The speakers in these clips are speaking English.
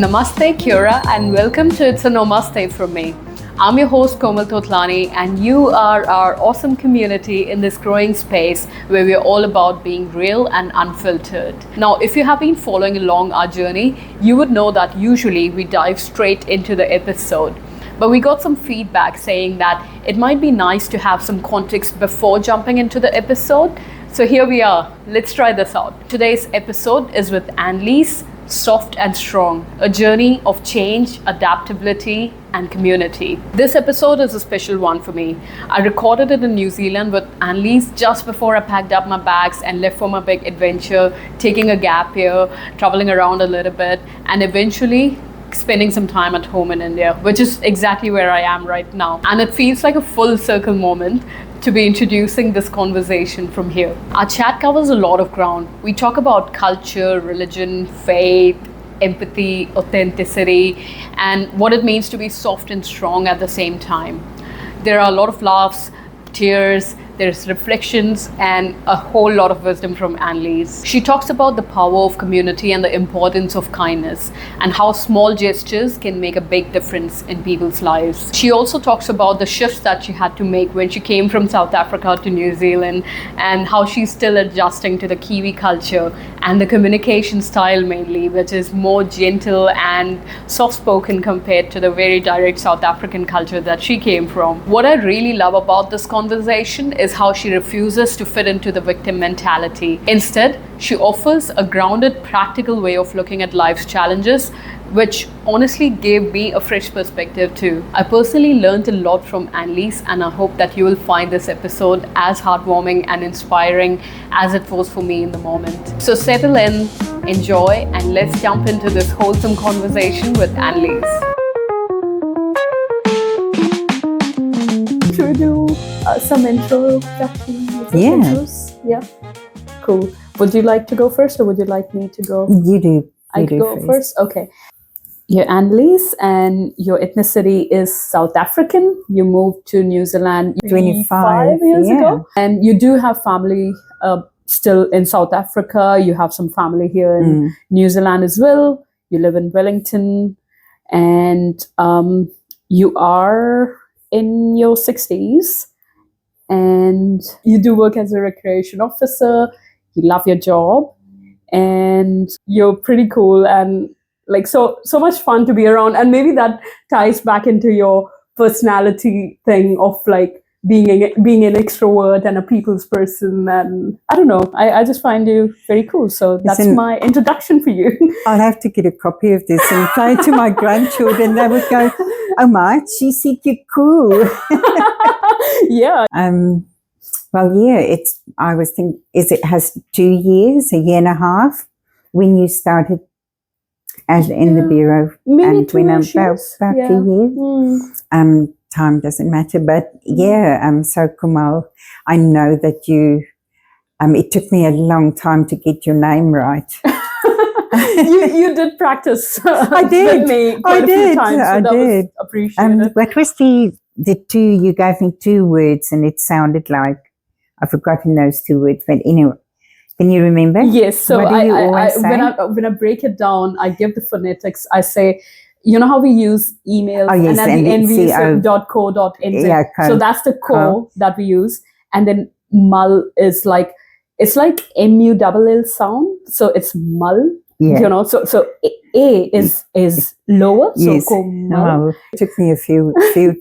Namaste, Kyora, and welcome to It's a Nomaste from me. I'm your host Komal and you are our awesome community in this growing space where we're all about being real and unfiltered. Now, if you have been following along our journey, you would know that usually we dive straight into the episode. But we got some feedback saying that it might be nice to have some context before jumping into the episode. So here we are. Let's try this out. Today's episode is with Annelize, Soft and Strong, a journey of change, adaptability, and community. This episode is a special one for me. I recorded it in New Zealand with Annelize just before I packed up my bags and left for my big adventure, taking a gap year, traveling around a little bit, and eventually spending some time at home in India, which is exactly where I am right now. And it feels like a full circle moment to be introducing this conversation from here. Our chat covers a lot of ground. We talk about culture, religion, faith, empathy, authenticity, and what it means to be soft and strong at the same time. There are a lot of laughs, tears, there's reflections, and a whole lot of wisdom from Annelize. She talks about the power of community and the importance of kindness, and how small gestures can make a big difference in people's lives. She also talks about the shifts that she had to make when she came from South Africa to New Zealand, and how she's still adjusting to the Kiwi culture and the communication style mainly, which is more gentle and soft-spoken compared to the very direct South African culture that she came from. What I really love about this conversation is how she refuses to fit into the victim mentality. Instead, she offers a grounded, practical way of looking at life's challenges, which honestly gave me a fresh perspective too. I personally learned a lot from Annelize, and I hope that you will find this episode as heartwarming and inspiring as it was for me in the moment. So settle in, enjoy, and let's jump into this wholesome conversation with Annelize. Should we do some introductions? Yeah. Cool. Would you like to go first, or would you like me to go? You do. I go first? Okay. You're Annelize, and your ethnicity is South African. You moved to New Zealand 25 years ago. And you do have family still in South Africa. You have some family here in New Zealand as well. You live in Wellington, and you are in your 60s. And you do work as a recreation officer. You love your job, and you're pretty cool and like so much fun to be around. And maybe that ties back into your personality thing of like being an extrovert and a people's person. And I don't know, I just find you very cool. So that's my introduction for you. I'll have to get a copy of this and play to my grandchildren. They would go, "Oh my, she said you're cool." Yeah. Well, yeah, I was thinking, it has 2 years, a year and a half, when you started in the bureau. Maybe and when I'm about 2 years. Time doesn't matter, but yeah, so Komal, I know that you, it took me a long time to get your name right. you did practice. I did. With me quite a few times, so I that did. Was appreciated. What was the two, you gave me 2 words and it sounded like, I've forgotten those 2 words, but anyway, can you remember? Yes, so what do you always say? When I break it down, I give the phonetics. I say, you know how we use emails and at the end we use .co.nz. Yeah, so that's the co that we use. And then mul is like, it's like mull sound. So it's mul, you know, so A is lower. So yes. Komal. It took me a few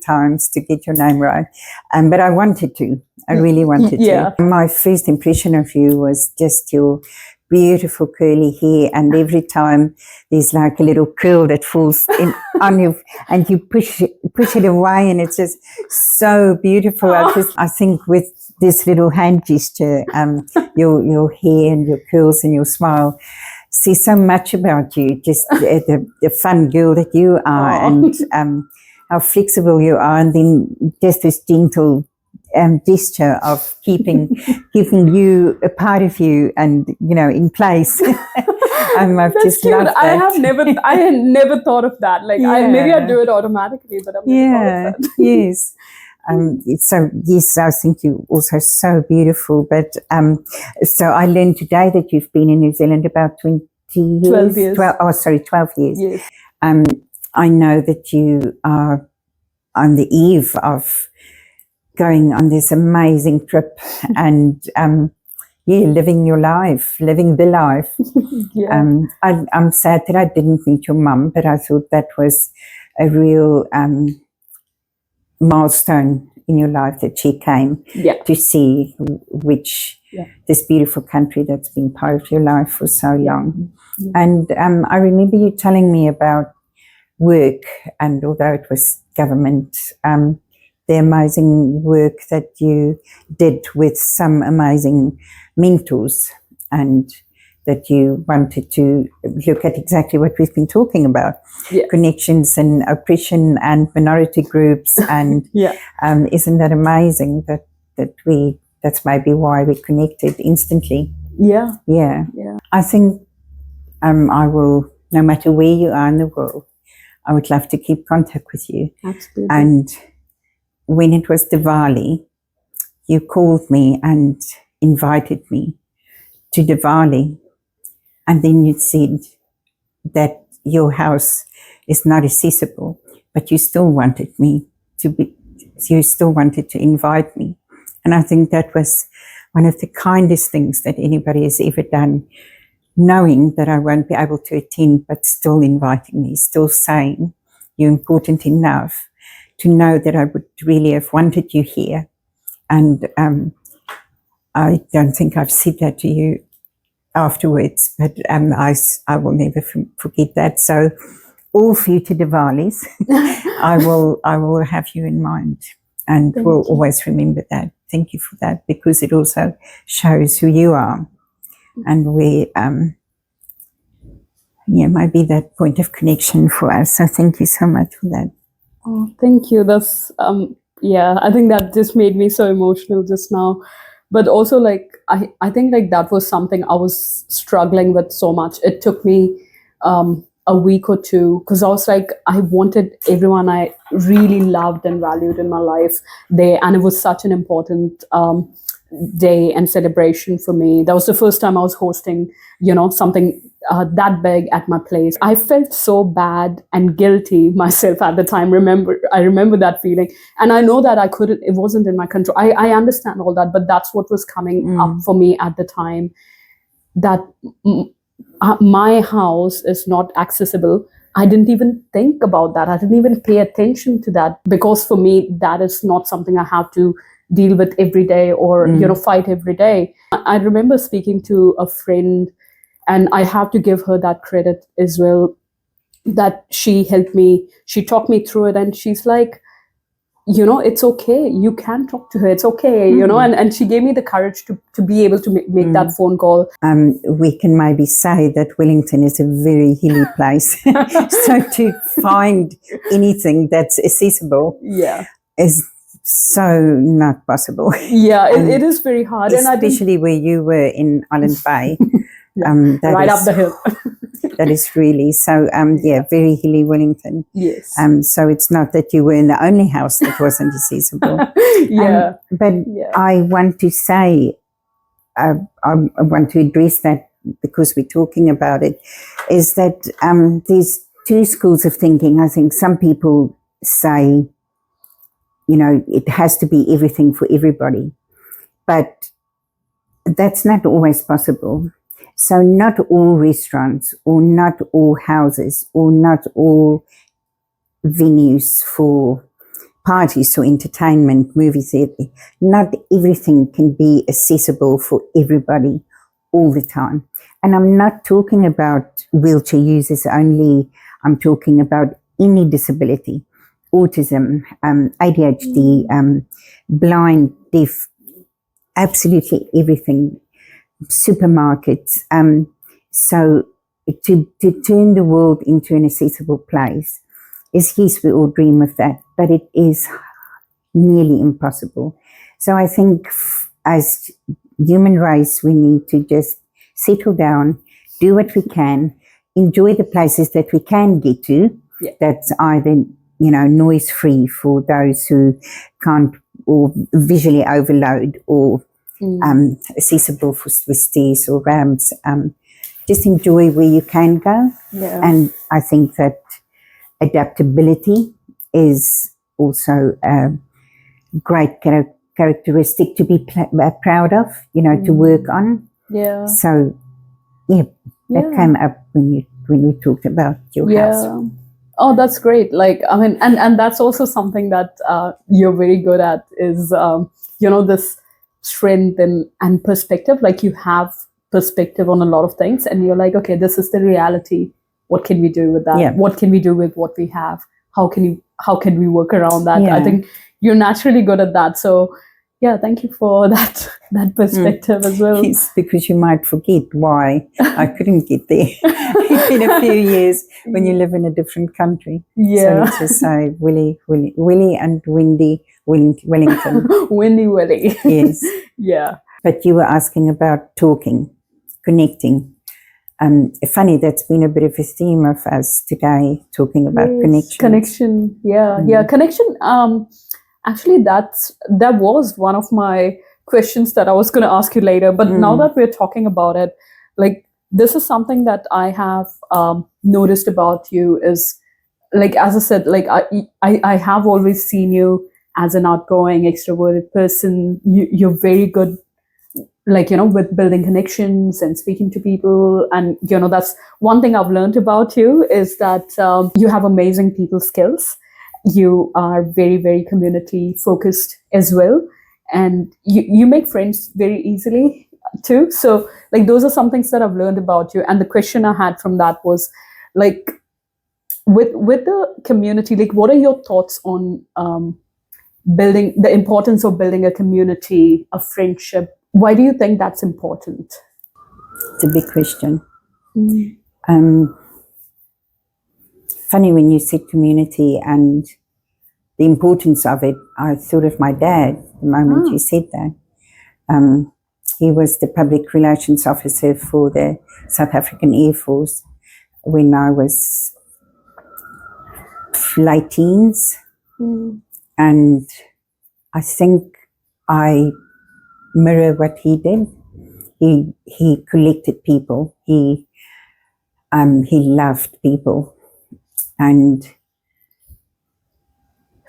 times to get your name right. But I wanted to. I really wanted to. My first impression of you was just your beautiful curly hair, and every time there's like a little curl that falls in on you, and you push it away, and it's just so beautiful. I think with this little hand gesture, your hair and your curls and your smile say so much about you. Just the fun girl that you are, and how flexible you are, and then just this gentle gesture of keeping you a part of you and in place. I've That's just cute. loved that. I had never thought of that. Like maybe I do it automatically, but I've never thought of that. Yes. Yes, I think you're also so beautiful. But so I learned today that you've been in New Zealand about 20 years. 12 years. 12 years. Yes. I know that you are on the eve of going on this amazing trip and living your life, living the life. I'm sad that I didn't meet your mum, but I thought that was a real milestone in your life that she came to see this beautiful country that's been part of your life for so long. And I remember you telling me about work, and although it was government, the amazing work that you did with some amazing mentors, and that you wanted to look at exactly what we've been talking about, connections and oppression and minority groups. And isn't that amazing that's maybe why we connected instantly. Yeah. I think I will, no matter where you are in the world, I would love to keep contact with you. Absolutely. And when it was Diwali, you called me and invited me to Diwali. And then you said that your house is not accessible, but you still wanted to invite me. And I think that was one of the kindest things that anybody has ever done, knowing that I won't be able to attend, but still inviting me, still saying you're important enough to know that I would really have wanted you here. And I don't think I've said that to you afterwards, but I will never forget that. So all future Diwalis, I will have you in mind, and will always remember that. Thank you for that, because it also shows who you are and where maybe that point of connection for us. So thank you so much for that. Oh, thank you. That's I think that just made me so emotional just now. But also, like, I think like that was something I was struggling with so much. It took me a week or two, because I was like, I wanted everyone I really loved and valued in my life there, and it was such an important day and celebration for me. That was the first time I was hosting, something that big at my place. I felt so bad and guilty myself at the time. I remember that feeling, and I know that it wasn't in my control. I understand all that, but that's what was coming up for me at the time, that my house is not accessible. I didn't even think about that. I didn't even pay attention to that, because for me, that is not something I have to deal with every day or, fight every day. I remember speaking to a friend, and I have to give her that credit as well, that she helped me. She talked me through it, and she's like, it's okay. You can talk to her. It's okay, and she gave me the courage to be able to make that phone call. We can maybe say that Wellington is a very hilly place. So to find anything that's accessible is so not possible. It is very hard. Especially where you were in Island Bay. Right up the hill. That is really so, very hilly Wellington. Yes. So it's not that you were in the only house that wasn't accessible. But I want to say, I want to address that, because we're talking about it, is that there's two schools of thinking. I think some people say, it has to be everything for everybody. But that's not always possible. So not all restaurants, or not all houses, or not all venues for parties or entertainment, movie theatre, not everything can be accessible for everybody all the time. And I'm not talking about wheelchair users only. I'm talking about any disability, autism, ADHD, blind, deaf, absolutely everything. Supermarkets. So to turn the world into an accessible place is, yes, we all dream of that, but it is nearly impossible. So I think as human race, we need to just settle down, do what we can, enjoy the places that we can get to. That's either, noise free for those who can't, or visually overload, or accessible with stairs or ramps. Just enjoy where you can go. And I think that adaptability is also a great characteristic to be proud of, to work on. Yeah. So, that came up when we talked about your house. Oh, that's great. Like, I mean, and that's also something that you're very good at is, this strength and perspective. Like, you have perspective on a lot of things, and you're like, okay, this is the reality. What can we do with that? Yeah. What can we do with what we have? How can we work around that? Yeah. I think you're naturally good at that. So, yeah, thank you for that perspective as well. Yes, because you might forget why I couldn't get there in a few years when you live in a different country. Yeah. So let's just say Willie and Wendy Wellington. Wendy Willie. Yes. Yeah. But you were asking about talking, connecting. Funny, that's been a bit of a theme of us today, talking about connection. Yeah. Connection. Actually, that was one of my questions that I was going to ask you later. But now that we're talking about it, like, this is something that I have noticed about you is, like, as I said, like, I have always seen you as an outgoing, extroverted person. You're very good, like, with building connections and speaking to people. And, that's one thing I've learned about you is that you have amazing people skills. You are very, very community focused as well. And you make friends very easily too. So, like, those are some things that I've learned about you. And the question I had from that was, like, with the community, like, what are your thoughts on building, the importance of building a community, a friendship? Why do you think that's important? It's a big question. Funny, when you said community and the importance of it, I thought of my dad the moment you said that. He was the public relations officer for the South African Air Force when I was late teens. And I think I mirror what he did. He collected people. He loved people and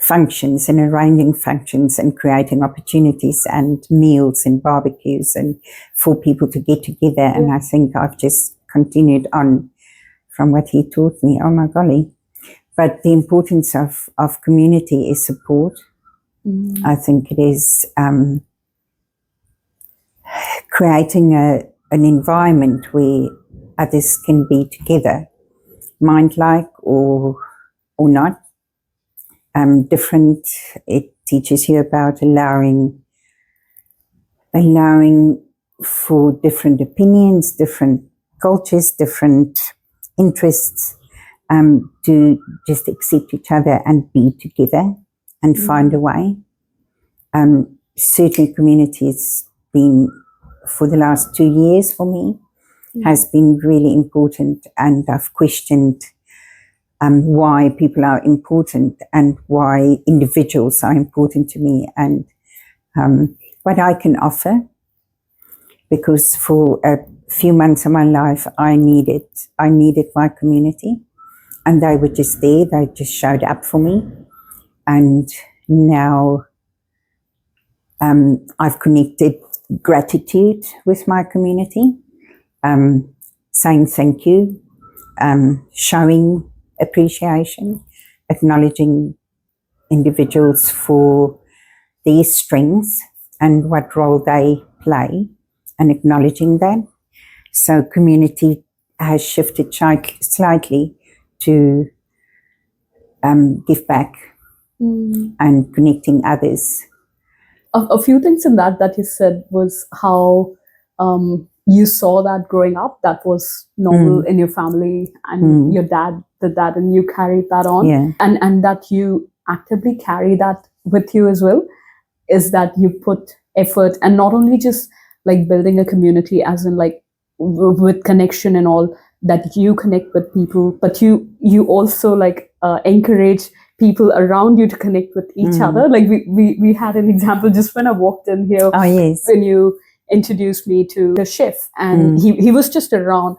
functions and arranging functions and creating opportunities and meals and barbecues and for people to get together. And I think I've just continued on from what he taught me. Oh my golly. But the importance of community is support. I think it is creating an environment where others can be together, mind-like or not. Different. It teaches you about allowing for different opinions, different cultures, different interests, to just accept each other and be together and find a way. Certainly community has been, for the last 2 years for me, has been really important, and I've questioned why people are important and why individuals are important to me, and what I can offer. Because for a few months of my life, I needed my community, and they were just there. They just showed up for me, and now I've connected gratitude with my community, saying thank you, showing appreciation, acknowledging individuals for their strengths and what role they play, and acknowledging that. So community has shifted slightly to give back and connecting others. A few things in that you said was how you saw that growing up, that was normal in your family, and your dad did that and you carried that on, and that you actively carry that with you as well, is that you put effort, and not only just like building a community as in like with connection and all, that you connect with people, but you also like encourage people around you to connect with each other. Like we had an example just when I walked in here. Oh yes. When you introduced me to the chef, and he was just around.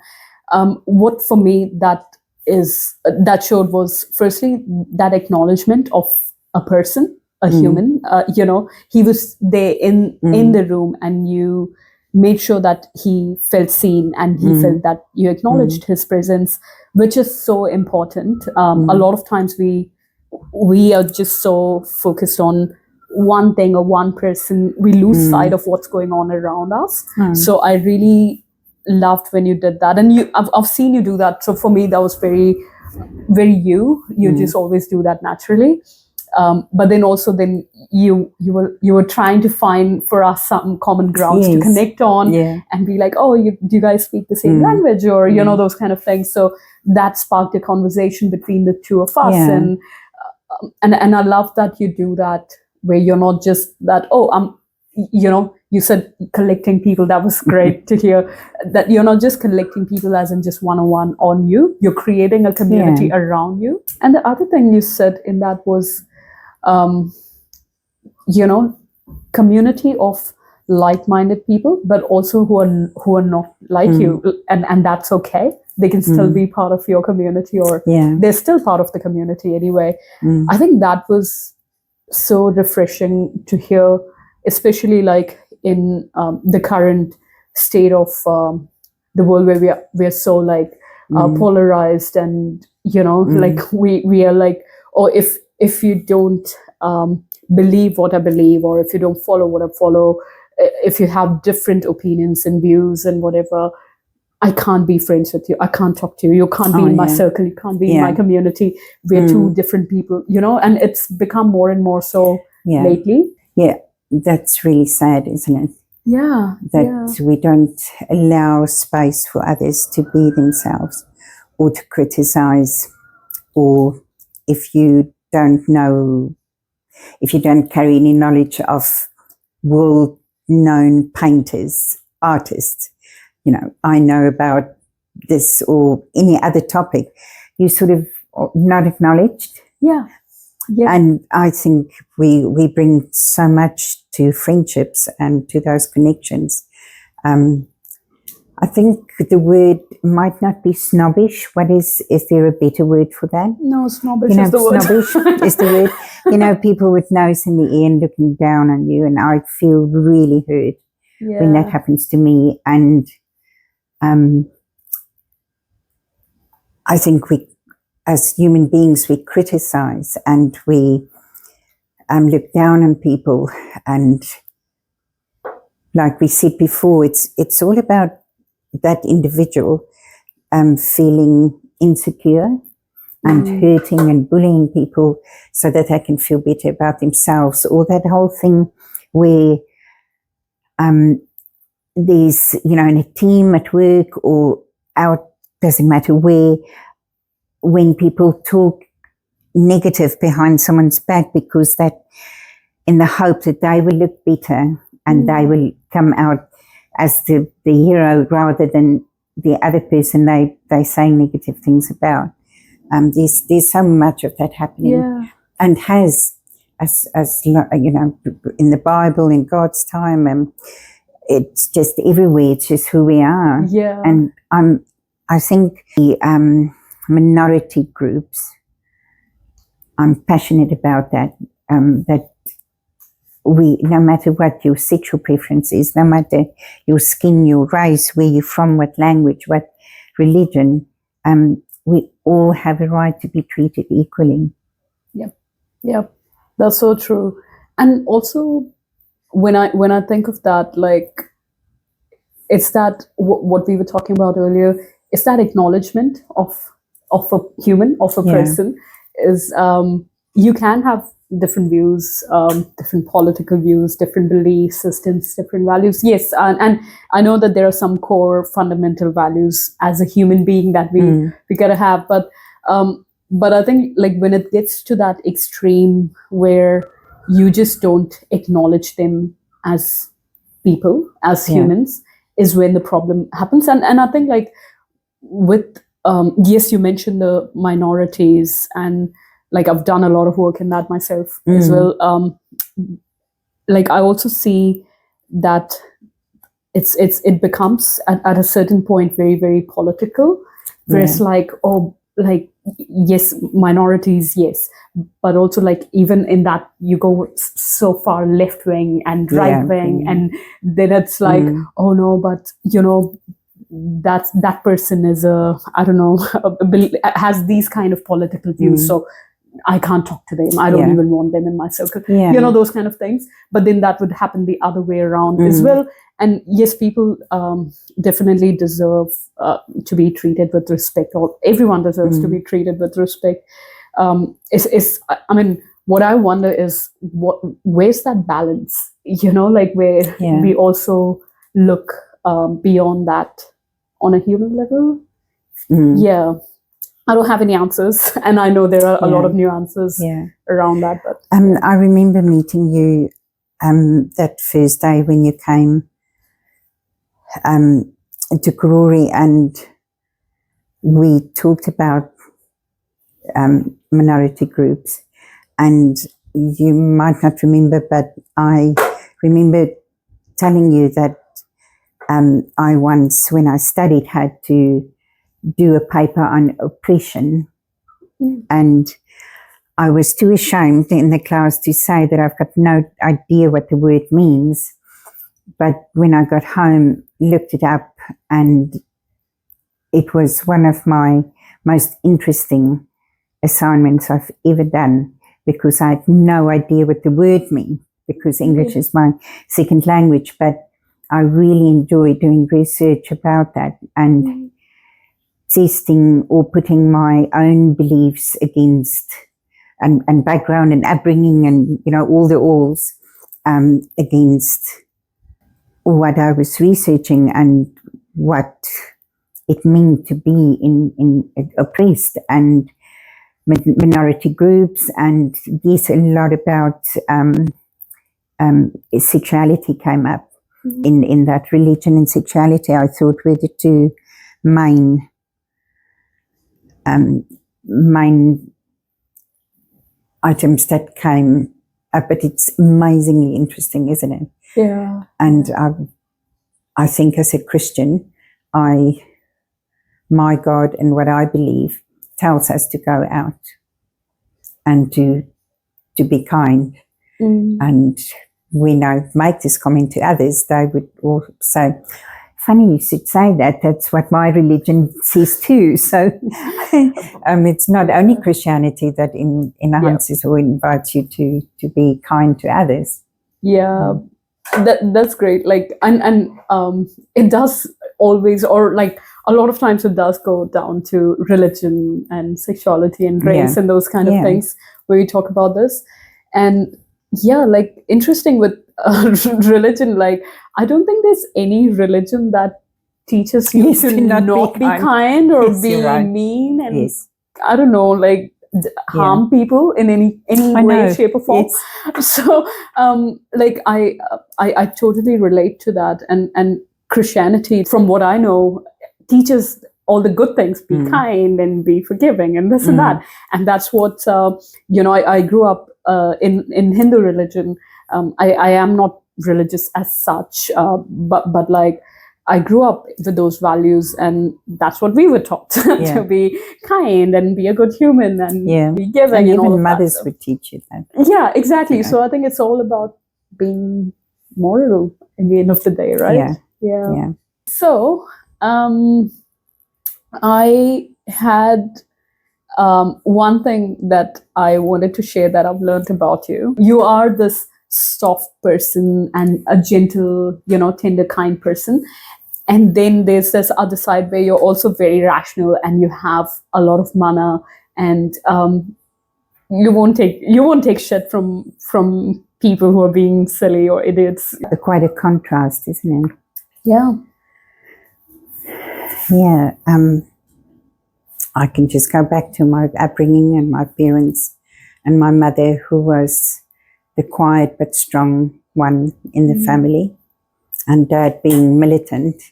What for me that that showed was firstly that acknowledgement of a person, a human. He was there in the room, and you made sure that he felt seen, and he felt that you acknowledged his presence, which is so important. A lot of times we are just so focused on one thing or one person, we lose sight of what's going on around us. So I really loved when you did that, and I've seen you do that. So for me, that was very, very you just always do that naturally. But then also you were trying to find for us some common grounds to connect on, and be like, oh, do you guys speak the same language, or those kind of things. So that sparked a conversation between the two of us, and I love that you do that, where you're not just that, you said collecting people. That was great to hear, that you're not just collecting people as in just one-on-one on you. You're creating a community around you. And the other thing you said in that was, community of like-minded people, but also who are not like you, and that's okay. They can still be part of your community, or they're still part of the community anyway. I think that was so refreshing to hear, especially like in the current state of the world, where we are so like polarized, and like we are like, or if you don't believe what I believe, or if you don't follow what I follow, if you have different opinions and views and whatever, I can't be friends with you. I can't talk to you. You can't be in my circle. You can't be in my community. We're two different people, and it's become more and more so lately. Yeah, that's really sad, isn't it? Yeah. That we don't allow space for others to be themselves, or to criticize, or if you don't carry any knowledge of world-known painters, artists, I know about this or any other topic, you sort of not acknowledged. Yeah. And I think we bring so much to friendships and to those connections. I think the word might not be snobbish. Is there a better word for that? No, snobbish is the word. Snobbish is the word. People with nose in the air and looking down on you, and I feel really hurt when that happens to me. And I think we, as human beings, we criticize and we look down on people, and like we said before, it's all about that individual feeling insecure and hurting and bullying people so that they can feel better about themselves, or that whole thing where there's, in a team at work or out, doesn't matter where, when people talk negative behind someone's back, because that, in the hope that they will look better and they will come out as the hero rather than the other person they say negative things about. There's so much of that happening, and has, as in the Bible, in God's time, it's just everywhere. It's just who we are. Yeah. And I think the minority groups, I'm passionate about that. That we, no matter what your sexual preference is, no matter your skin, your race, where you're from, what language, what religion, we all have a right to be treated equally. Yep, that's so true. And also, when I think of that, like, it's that what we were talking about earlier. It's that acknowledgement of a human, of a person. Is you can have different views, different political views, different belief systems, different values. Yes, and I know that there are some core fundamental values as a human being that we gotta have, but I think, like, when it gets to that extreme where you just don't acknowledge them as people, as humans, is when the problem happens. And I think, like, with yes, you mentioned the minorities, and like, I've done a lot of work in that myself as well. Like, I also see that it becomes at a certain point very, very political, where it's like, oh, like, yes, minorities, yes, but also like even in that you go so far left wing and right wing, and then it's like, oh no, but that person is I don't know, has these kind of political views, so I can't talk to them. I don't even want them in my circle. Those kind of things. But then that would happen the other way around as well. And yes, people definitely deserve to be treated with respect, or everyone deserves to be treated with respect. I mean, what I wonder is where's that balance? Like where we also look beyond that on a human level. Yeah. I don't have any answers, and I know there are a lot of nuances around that. But I remember meeting you that first day when you came to Karori, and we talked about minority groups. And you might not remember, but I remember telling you that I once, when I studied, had to do a paper on oppression, and I was too ashamed in the class to say that I've got no idea what the word means. But when I got home, looked it up, and it was one of my most interesting assignments I've ever done, because I had no idea what the word meant, because English is my second language. But I really enjoy doing research about that and testing or putting my own beliefs against and background and upbringing and all the alls against what I was researching and what it meant to be in oppressed and minority groups. And yes, a lot about sexuality came up in that. Religion and sexuality, I thought, were the two main items that came up. But it's amazingly interesting, isn't it? Yeah. And I think as a Christian, my God and what I believe tells us to go out and to be kind. And when I make this comment to others, they would all say, funny you should say that. That's what my religion says too. So it's not only Christianity that enhances or invites you to be kind to others. Yeah, that's great. Like, and it does always, or like a lot of times it does go down to religion and sexuality and race and those kind of things where we talk about this. And like interesting with religion, like I don't think there's any religion that teaches you to not be kind or be mean and I don't know, like harm people in any way, shape or form. So like I totally relate to that. And Christianity, from what I know, teaches all the good things, be kind and be forgiving and this and that. And that's what I grew up in Hindu religion. I am not religious as such, but like I grew up with those values, and that's what we were taught to be kind and be a good human and be giving. And all of mothers that would teach you that. Yeah, exactly. So I think it's all about being moral in the end of the day, right? Yeah. So I had one thing that I wanted to share that I've learned about you. You are this soft person and a gentle, tender, kind person. And then there's this other side where you're also very rational and you have a lot of mana, and you won't take shit from people who are being silly or idiots. Quite a contrast, isn't it? Yeah. Yeah. I can just go back to my upbringing and my parents and my mother, who was the quiet but strong one in the family, and Dad being militant.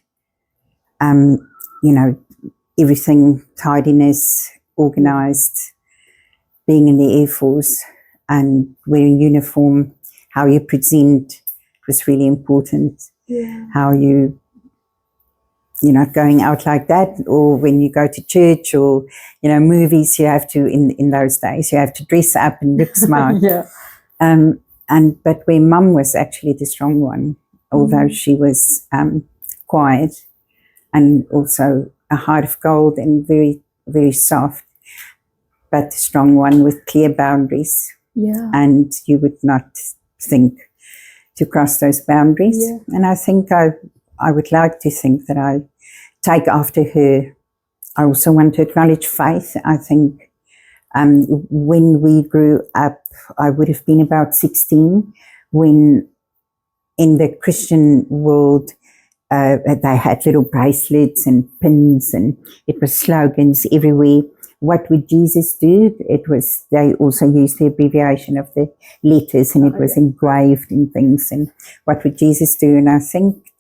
Everything, tidiness, organized, being in the Air Force and wearing uniform, how you present was really important. How you you're not going out like that, or when you go to church or, movies, you have to, in those days, you have to dress up and look smart. Yeah. But where mum was actually the strong one, although she was quiet and also a heart of gold and very, very soft, but the strong one with clear boundaries. Yeah. And you would not think to cross those boundaries. Yeah. And I think I would like to think that I take after her. I also want to acknowledge faith. I think when we grew up, I would have been about 16 when in the Christian world, they had little bracelets and pins, and it was slogans everywhere. What would Jesus do? They also used the abbreviation of the letters, and it was engraved in things. And what would Jesus do? And I think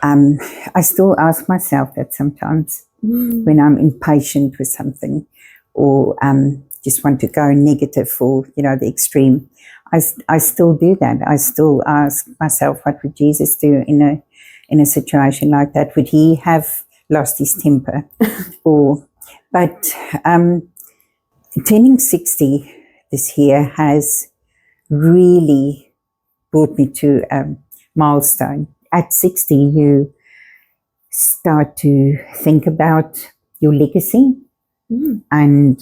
I still ask myself that sometimes when I'm impatient with something, or just want to go negative or, the extreme. I still do that. I still ask myself, what would Jesus do in a situation like that? Would he have lost his temper? But turning 60 this year has really brought me to a milestone. At 60, you start to think about your legacy and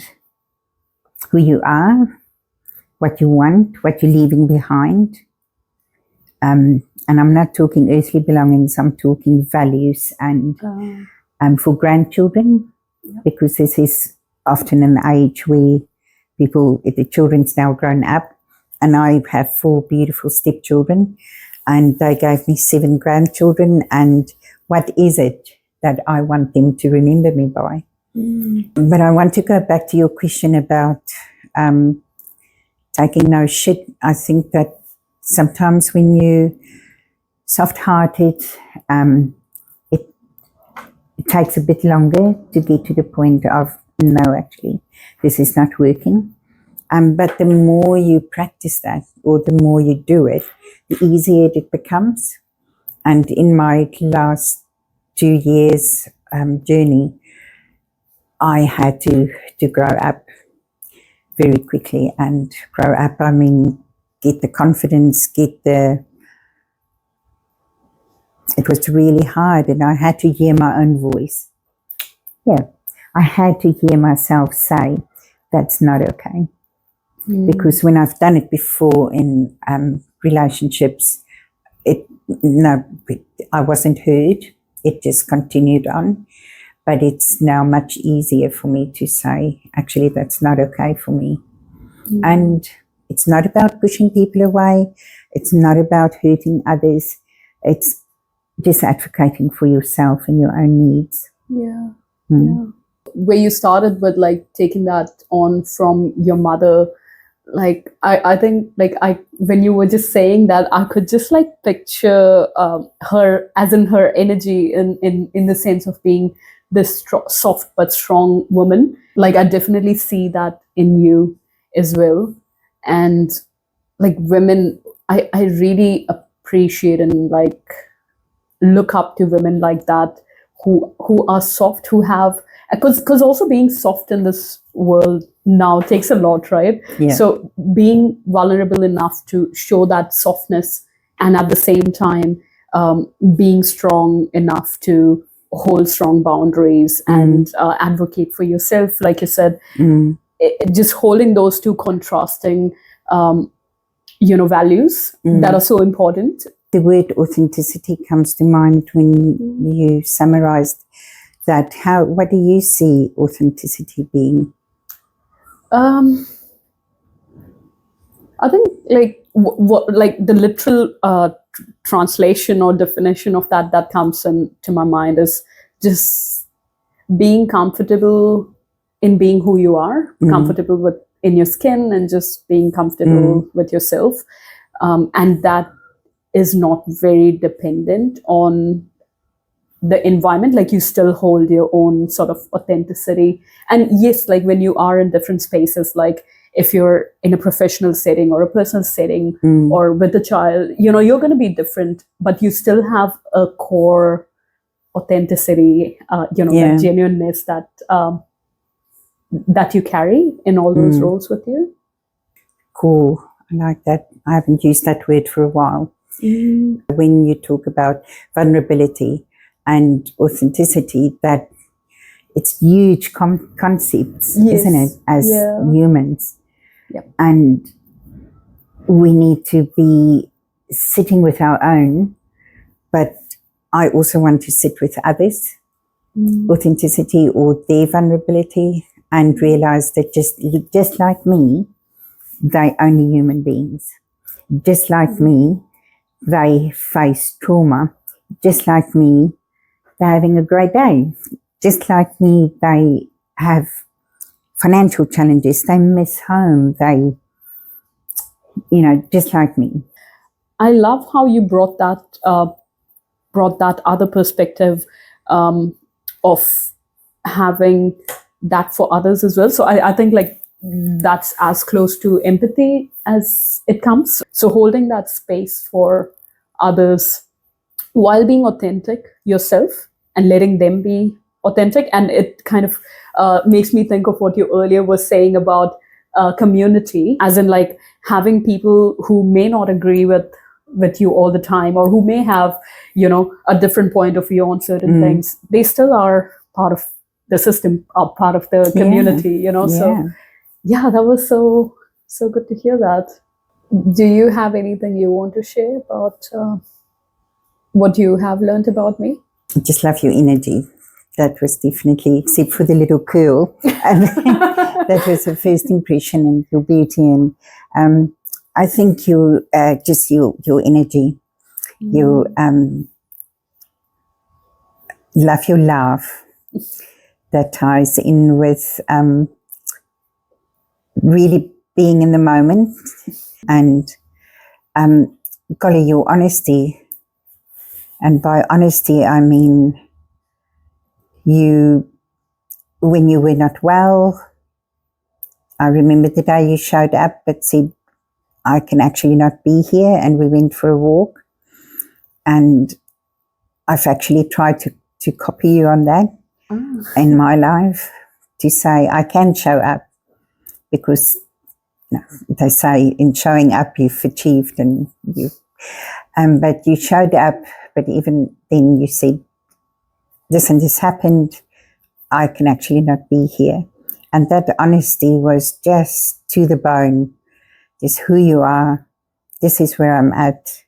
who you are, what you want, what you're leaving behind. And I'm not talking earthly belongings, I'm talking values and for grandchildren, because this is often an age where the children's now grown up, and I have 4 beautiful stepchildren, and they gave me 7 grandchildren, and what is it that I want them to remember me by? But I want to go back to your question about taking no shit. I think that sometimes when you're soft-hearted, it takes a bit longer to get to the point of, no, actually, this is not working. But the more you practice that, or the more you do it, the easier it becomes. And in my last 2 years journey, I had to grow up very quickly. And grow up, I mean, get the confidence, it was really hard, and I had to hear my own voice. Yeah, I had to hear myself say, that's not okay. Because when I've done it before in relationships, I wasn't heard. It just continued on. But it's now much easier for me to say, actually, that's not okay for me. And it's not about pushing people away. It's not about hurting others. It's just advocating for yourself and your own needs. Yeah. Where you started with taking that on from your mother, I think when you were just saying that, I could just picture her as in her energy in the sense of being this soft but strong woman. I definitely see that in you as well. And women, I really appreciate and look up to women like that, who are soft, who have, because also being soft in this world now takes a lot, right? Yeah. So being vulnerable enough to show that softness, and at the same time being strong enough to hold strong boundaries and advocate for yourself, like you said, just holding those two contrasting values that are so important. The word authenticity comes to mind when you summarized that. What do you see authenticity being? I think the literal translation or definition of that comes into my mind is just being comfortable in being who you are, comfortable in your skin, and just being comfortable with yourself, and that is not very dependent on the environment. You still hold your own sort of authenticity. And yes, when you are in different spaces, if you're in a professional setting or a personal setting or with a child, you're going to be different, but you still have a core authenticity, that genuineness that you carry in all those roles with you. Cool. I like that. I haven't used that word for a while. When you talk about vulnerability and authenticity, that it's huge concepts, isn't it, as humans? Yep. And we need to be sitting with our own, but I also want to sit with others, authenticity or their vulnerability, and realize that just like me, they're only human beings. Just like me, they face trauma. Just like me, they're having a great day. Just like me, they have financial challenges. They miss home. They, just like me. I love how you brought that other perspective of having that for others as well. So I think that's as close to empathy as it comes. So holding that space for others while being authentic yourself and letting them be authentic. And it kind of makes me think of what you earlier were saying about community, as in having people who may not agree with you all the time, or who may have a different point of view on certain things. They still are part of the system, are part of the community. So that was so good to hear that. Do you have anything you want to share about what you have learned about me? I just love your energy. That was definitely, except for the little curl, and that was the first impression, and your beauty. And I think you just your energy, you love your laugh that ties in with really being in the moment, and golly, your honesty. And by honesty, I mean when you were not well. I remember the day you showed up but said, I can actually not be here, and we went for a walk. And I've actually tried to copy you on that in my life, to say I can show up, because they say in showing up you've achieved, and but you showed up, but even then you said, this and this happened, I can actually not be here. And that honesty was just to the bone. This is who you are. This is where I'm at.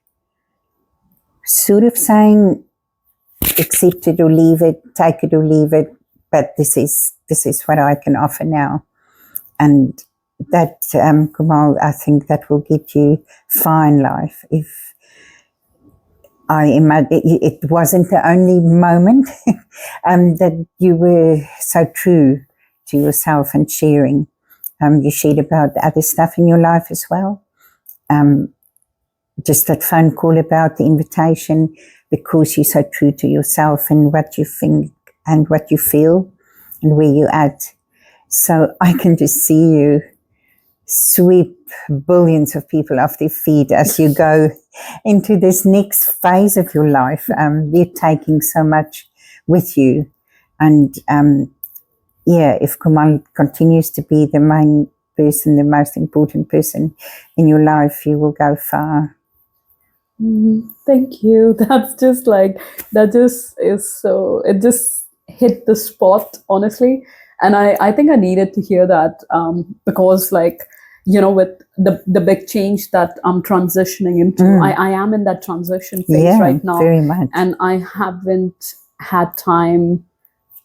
Sort of saying, accept it or leave it, take it or leave it, but this is what I can offer now. And that, Komal, I think that will get you fine life. If I imagine it wasn't the only moment that you were so true to yourself and sharing. You shared about other stuff in your life as well. Just that phone call about the invitation, because you're so true to yourself and what you think and what you feel and where you're at. So I can just see you sweep billions of people off their feet as you go into this next phase of your life. You're taking so much with you. And if Komal continues to be the main person, the most important person in your life, you will go far. Thank you. That's just that just is so, it just hit the spot, honestly. And I think I needed to hear that because with the big change that I'm transitioning into, I am in that transition phase right now. Very much. And I haven't had time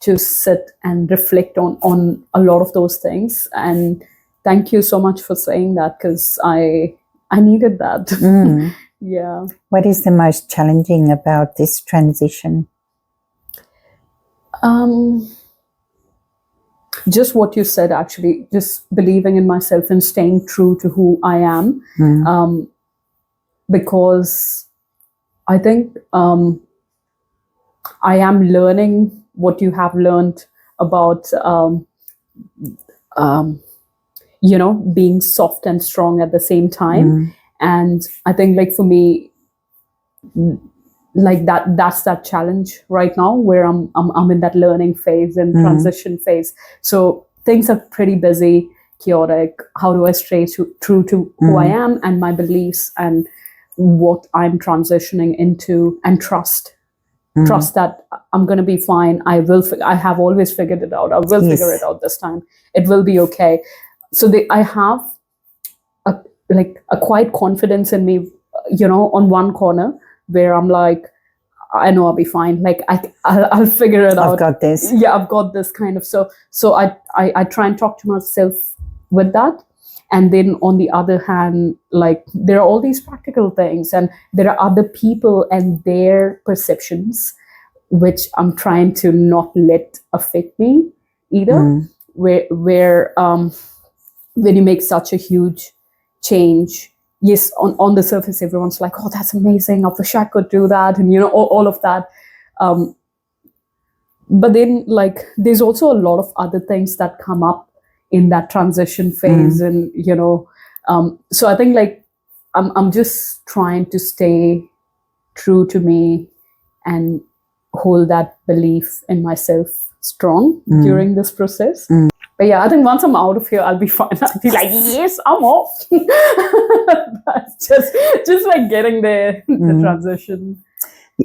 to sit and reflect on a lot of those things. And thank you so much for saying that, because I needed that. Yeah. What is the most challenging about this transition? Just what you said, actually, just believing in myself and staying true to who I am. Because I think I am learning what you have learned about, being soft and strong at the same time. And I think for me, like that's that challenge right now where I'm in that learning phase and transition phase. So things are pretty busy, chaotic. How do I stay true to who I am and my beliefs and what I'm transitioning into, and trust that I'm going to be fine. I have always figured it out. I will figure it out this time. It will be okay. So I have a quiet confidence in me, on one corner where I'm like, I know I'll be fine. Like I'll figure it out. I've got this. Yeah, I've got this kind of. So I try and talk to myself with that. And then on the other hand, like there are all these practical things, and there are other people and their perceptions, which I'm trying to not let affect me either. Where when you make such a huge change, yes, on the surface, everyone's like, oh, that's amazing. I wish I could do that. And, all of that. But then like, there's also a lot of other things that come up in that transition phase. And, so I think like, I'm just trying to stay true to me and hold that belief in myself strong during this process. But yeah, I think once I'm out of here, I'll be fine. I'll be like, yes, I'm off. That's just like getting there, the transition.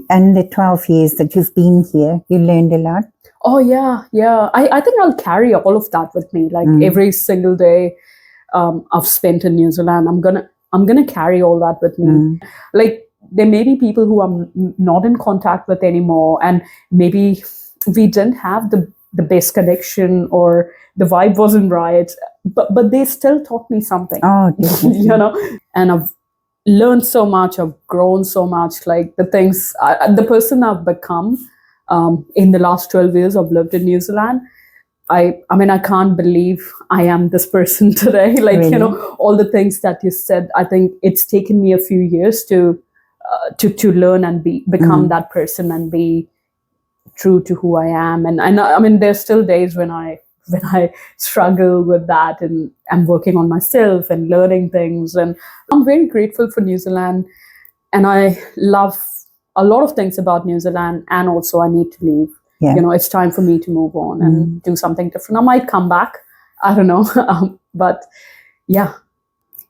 And the 12 years that you've been here, you learned a lot. Oh yeah. I think I'll carry all of that with me. Like every single day I've spent in New Zealand, I'm gonna carry all that with me. Like there may be people who I'm not in contact with anymore, and maybe we didn't have the best connection, or the vibe wasn't right, but they still taught me something. Oh, definitely. And I've learned so much, I've grown so much. Like the things, the person I've become in the last 12 years I've lived in New Zealand, I mean, I can't believe I am this person today. Like, really? All the things that you said, I think it's taken me a few years to learn and become that person and be true to who I am. And I mean, there's still days when I struggle with that, and I'm working on myself and learning things. And I'm very grateful for New Zealand, and I love a lot of things about New Zealand. And also I need to leave. Yeah. It's time for me to move on and do something different. I might come back. I don't know. But yeah.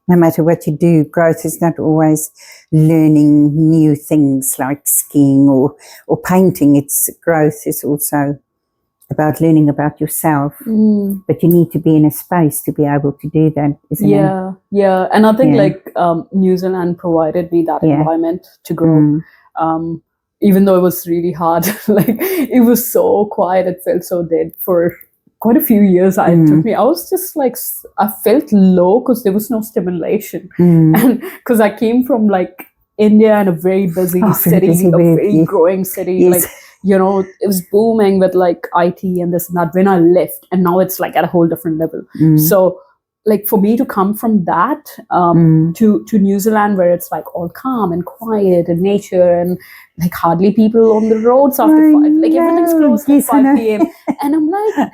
No matter what you do, growth is not always learning new things like skiing or painting. It's growth is also about learning about yourself. But you need to be in a space to be able to do that, isn't it? Yeah. And I think New Zealand provided me that environment to grow. Even though it was really hard, like it was so quiet, it felt so dead for quite a few years. It took me. I was just like, I felt low because there was no stimulation, and because I came from like India and a very busy city, a very growing city. Yes. Like it was booming with like IT and this and that. When I left, and now it's like at a whole different level. So like for me to come from that to New Zealand, where it's like all calm and quiet and nature and like hardly people on the roads after 5, like everything's closed at 5 p.m. And I'm like,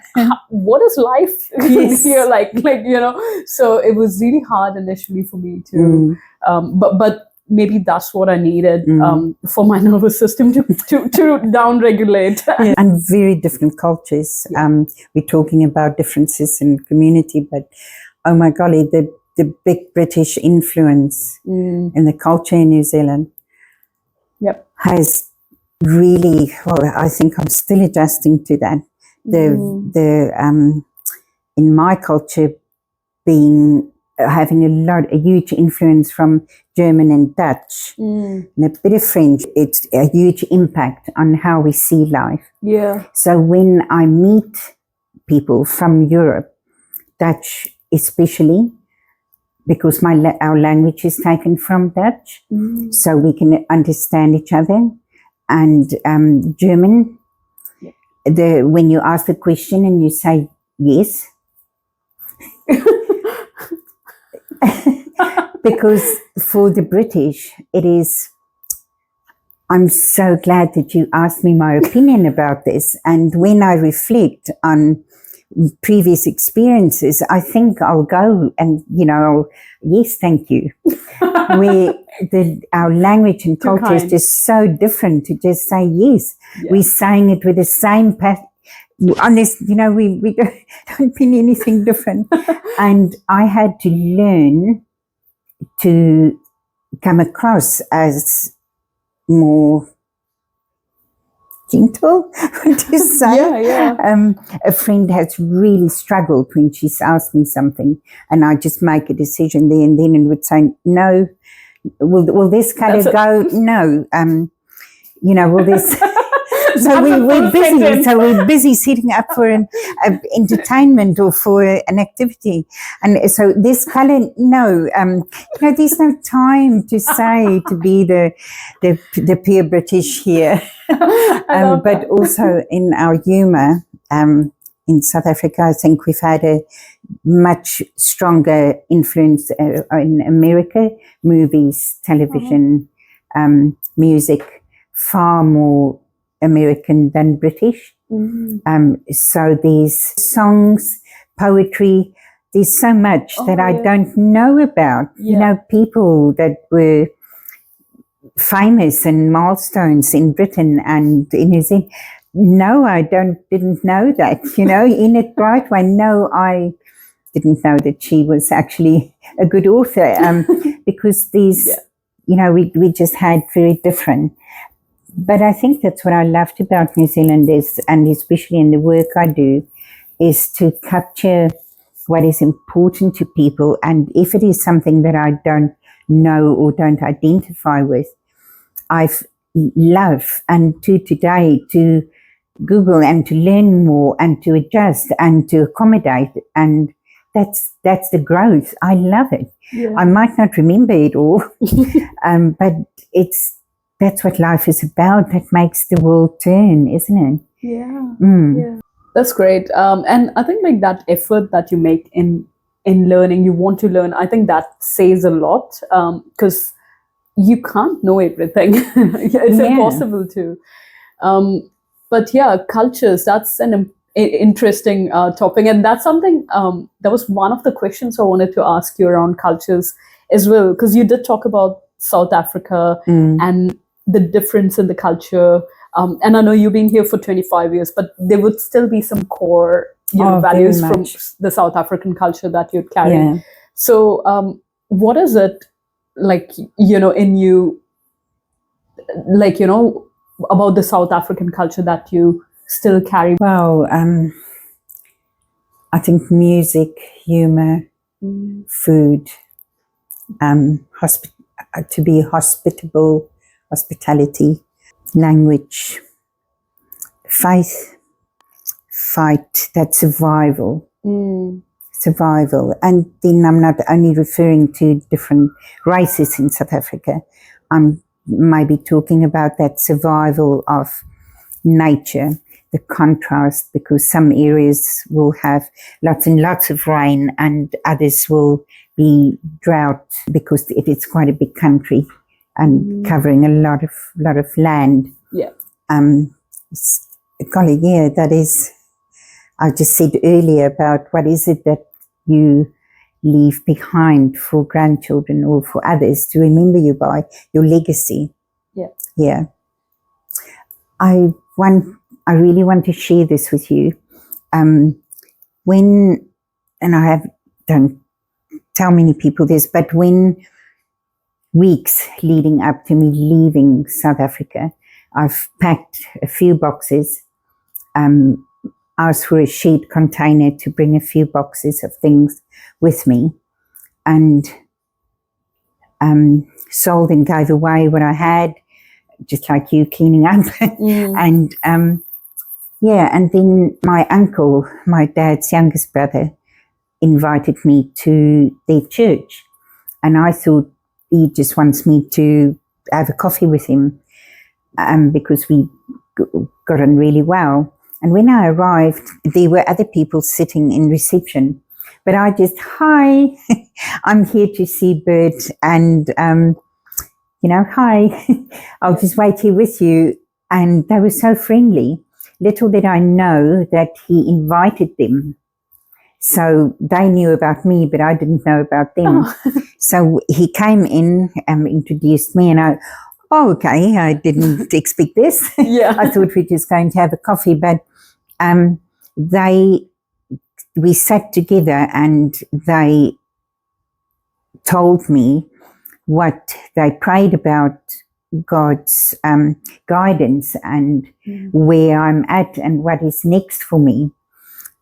what is life here like? So it was really hard initially for me to, but maybe that's what I needed for my nervous system to down-regulate. And very different cultures. We're talking about differences in community, but oh my golly, the big British influence in the culture in New Zealand has really, well, I think I'm still adjusting to that. In my culture, having a huge influence from German and Dutch, and a bit of French, it's a huge impact on how we see life. Yeah. So when I meet people from Europe, Dutch especially, because our language is taken from Dutch, so we can understand each other. And German, when you ask the question and you say yes, because for the British, it is, I'm so glad that you asked me my opinion about this. And when I reflect on previous experiences, I think I'll go and, yes, thank you. Our language and culture is just so different to just say yes. Yeah. We're saying it with the same passion. Unless, we don't mean anything different. And I had to learn to come across as more gentle, to say. A friend has really struggled when she's asked me something, and I just make a decision there and then and would say, no, will this colour go? No. Will this... So we're busy. So we're busy setting up for an entertainment or for an activity, and so this colour, no, there's no time to say to be the pure British here, but also in our humour. In South Africa, I think we've had a much stronger influence in America, movies, television, music, far more American than British. So these songs, poetry, there's so much that I don't know about. People that were famous and milestones in Britain and in New Zealand. No, I didn't know that. Enid Brightway. No, I didn't know that she was actually a good author. Because these, we just had very different. But I think that's what I loved about New Zealand and especially in the work I do, is to capture what is important to people. And if it is something that I don't know or don't identify with, I've love and to today to Google and to learn more and to adjust and to accommodate. And that's the growth. I love it. Yeah. I might not remember it all, but that's what life is about. That makes the world turn, isn't it? Yeah. Yeah. That's great. And I think that effort that you make in learning, you want to learn, I think that says a lot, because you can't know everything. It's impossible to. But cultures, that's an interesting topic. And that's something, that was one of the questions I wanted to ask you around cultures as well, because you did talk about South Africa and the difference in the culture. And I know you've been here for 25 years, but there would still be some core values from the South African culture that you'd carry. Yeah. So what is it in you, about the South African culture that you still carry? Well, I think music, humor, food, to be hospitable, hospitality, language, faith, fight, that survival. Survival. And then I'm not only referring to different races in South Africa, I'm maybe talking about that survival of nature, the contrast, because some areas will have lots and lots of rain and others will be drought because it's quite a big country and covering a lot of land. Yeah. Golly, that is, I just said earlier about what is it that you leave behind for grandchildren or for others to remember you by, your legacy. Yeah. Yeah. I really want to share this with you. Don't tell many people this, but when weeks leading up to me leaving South Africa, I've packed a few boxes, asked for a sheet container to bring a few boxes of things with me, and sold and gave away what I had, just like you, cleaning up. And and then my uncle, my dad's youngest brother, invited me to their church, and I thought he just wants me to have a coffee with him, because we got on really well. And when I arrived, there were other people sitting in reception, but I just, hi, I'm here to see Bert, and hi, I'll just wait here with you. And they were so friendly. little did I know that he invited them. So they knew about me, but I didn't know about them. Oh. So he came in and introduced me, and okay, I didn't expect this. Yeah. I thought we were just going to have a coffee, but we sat together and they told me what they prayed about God's guidance and where I'm at and what is next for me.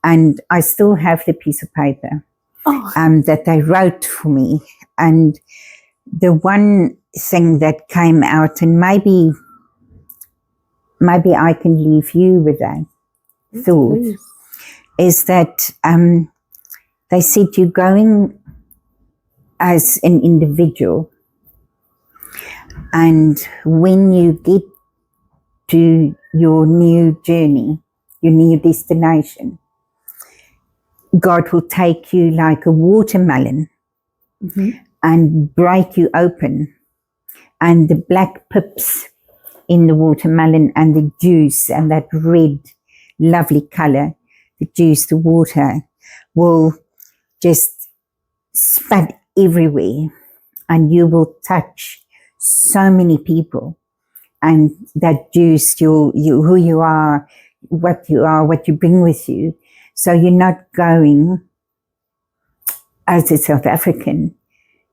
And I still have the piece of paper that they wrote for me. And the one thing that came out, and maybe I can leave you with that thought, is that they said you're going as an individual, and when you get to your new journey, your new destination, God will take you like a watermelon and break you open, and the black pips in the watermelon and the juice and that red lovely color, the juice, the water, will just spat everywhere, and you will touch so many people. And that juice, who you are, what you bring with you. So you're not going as a South African,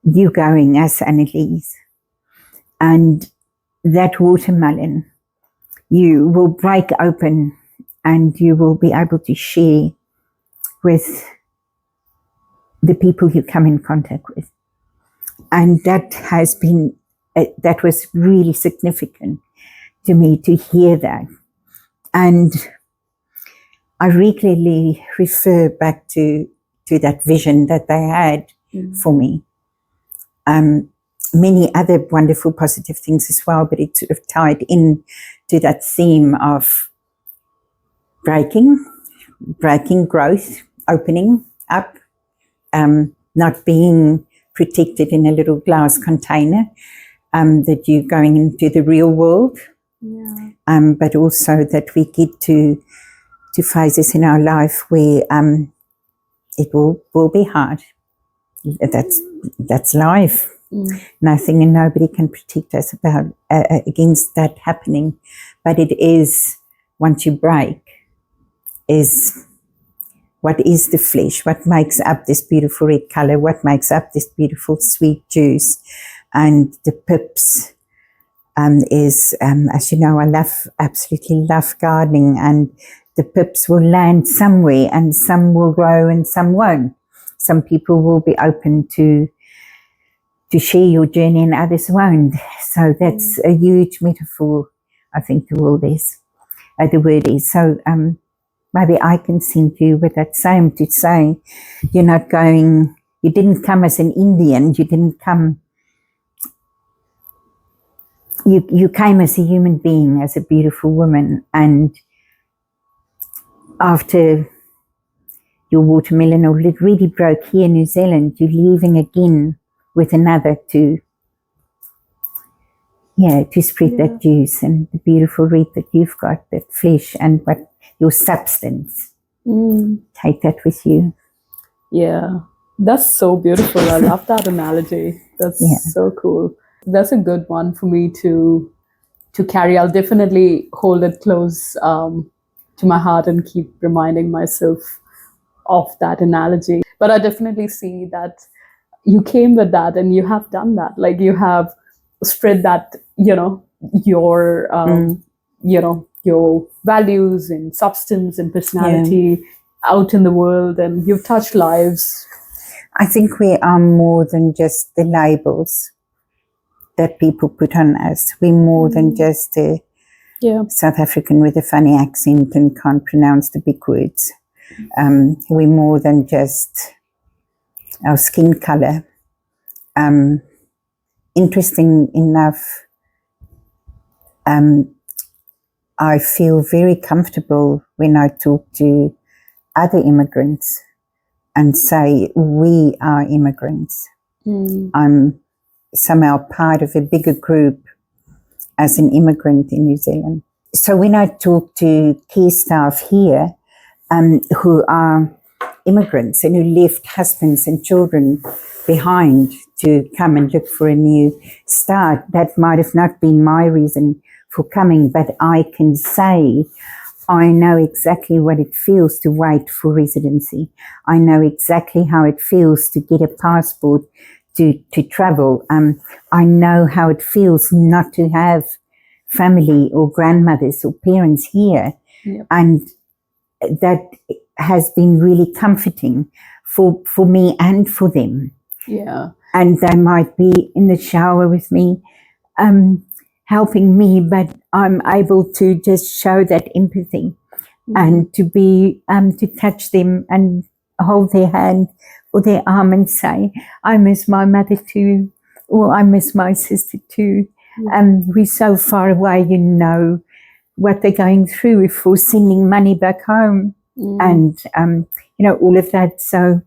you're going as Annelize. And that watermelon, you will break open and you will be able to share with the people you come in contact with. And that has been, that was really significant to me to hear that. And I regularly refer back to that vision that they had for me. Many other wonderful positive things as well, but it sort of tied in to that theme of breaking growth, opening up, not being protected in a little glass container, that you're going into the real world, but also that we get to phases in our life where it will be hard. That's life. Nothing and nobody can protect us about against that happening. But it is, once you break, is what is the flesh, what makes up this beautiful red color, what makes up this beautiful sweet juice. And the pips is, as you know, I absolutely love gardening, and the pips will land somewhere, and some will grow and some won't. Some people will be open to share your journey and others won't. So that's a huge metaphor, I think, to all this. The word is. So maybe I can send you with that same to say, you're not going, you didn't come as an Indian, you didn't come, you came as a human being, as a beautiful woman, and after your watermelon already broke here in New Zealand, you're leaving again with another to spread that juice and the beautiful red that you've got, that flesh and what your substance. Take that with you. Yeah, that's so beautiful. I love that analogy. That's so cool. That's a good one for me to carry. I'll definitely hold it close to my heart and keep reminding myself of that analogy. But I definitely see that you came with that and you have done that. Like, you have spread that, your your values and substance and personality out in the world, and you've touched lives. I think we are more than just the labels that people put on us. We're more than just a South African with a funny accent and can't pronounce the big words. We're more than just our skin color. Interesting enough, I feel very comfortable when I talk to other immigrants and say, we are immigrants. I'm somehow part of a bigger group as an immigrant in New Zealand. so when I talk to care staff here who are immigrants and who left husbands and children behind to come and look for a new start, that might have not been my reason for coming, but I can say I know exactly what it feels to wait for residency. I know exactly how it feels to get a passport to travel. I know how it feels not to have family or grandmothers or parents here. Yep. And that has been really comforting for me and for them. Yeah. And they might be in the shower with me, helping me, but I'm able to just show that empathy and to be, to touch them and hold their hand or their arm and say, I miss my mother too, or I miss my sister too. We're so far away, you know, what they're going through if we're sending money back home and, you know, all of that. So,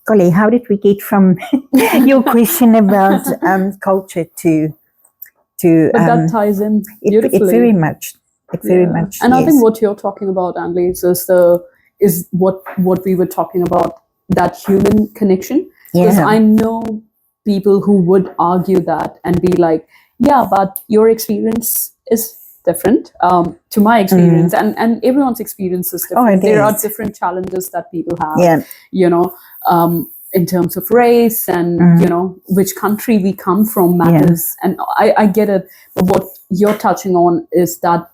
golly, how did we get from your question about culture to but that ties in beautifully. It very much. Very much. And I think what you're talking about, Annelize, is what we were talking about, that human connection. Because I know people who would argue that and be like, yeah, but your experience is different to my experience, and everyone's experience is different. There are different challenges that people have, you know, in terms of race and, you know, which country we come from matters. And I get it. But what you're touching on is that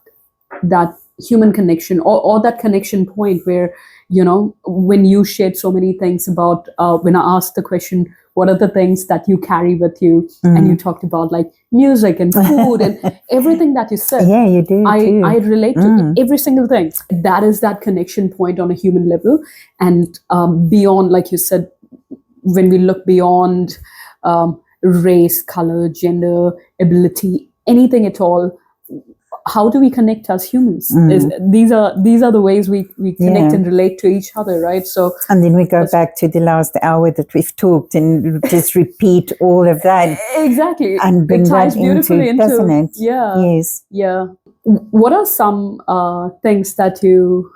human connection or that connection point where, you know, when you shared so many things about, when I asked the question, what are the things that you carry with you? And you talked about like music and food and everything that you said. Yeah, you do. I relate to every single thing. That is that connection point on a human level. And beyond, like you said, when we look beyond race, color, gender, ability, anything at all, how do we connect as humans? These are the ways we connect and relate to each other, right? So, and then we go back to the last hour that we've talked and just repeat all of that. Exactly. And bring that into, doesn't it? Yeah. Yes. Yeah. What are some things that you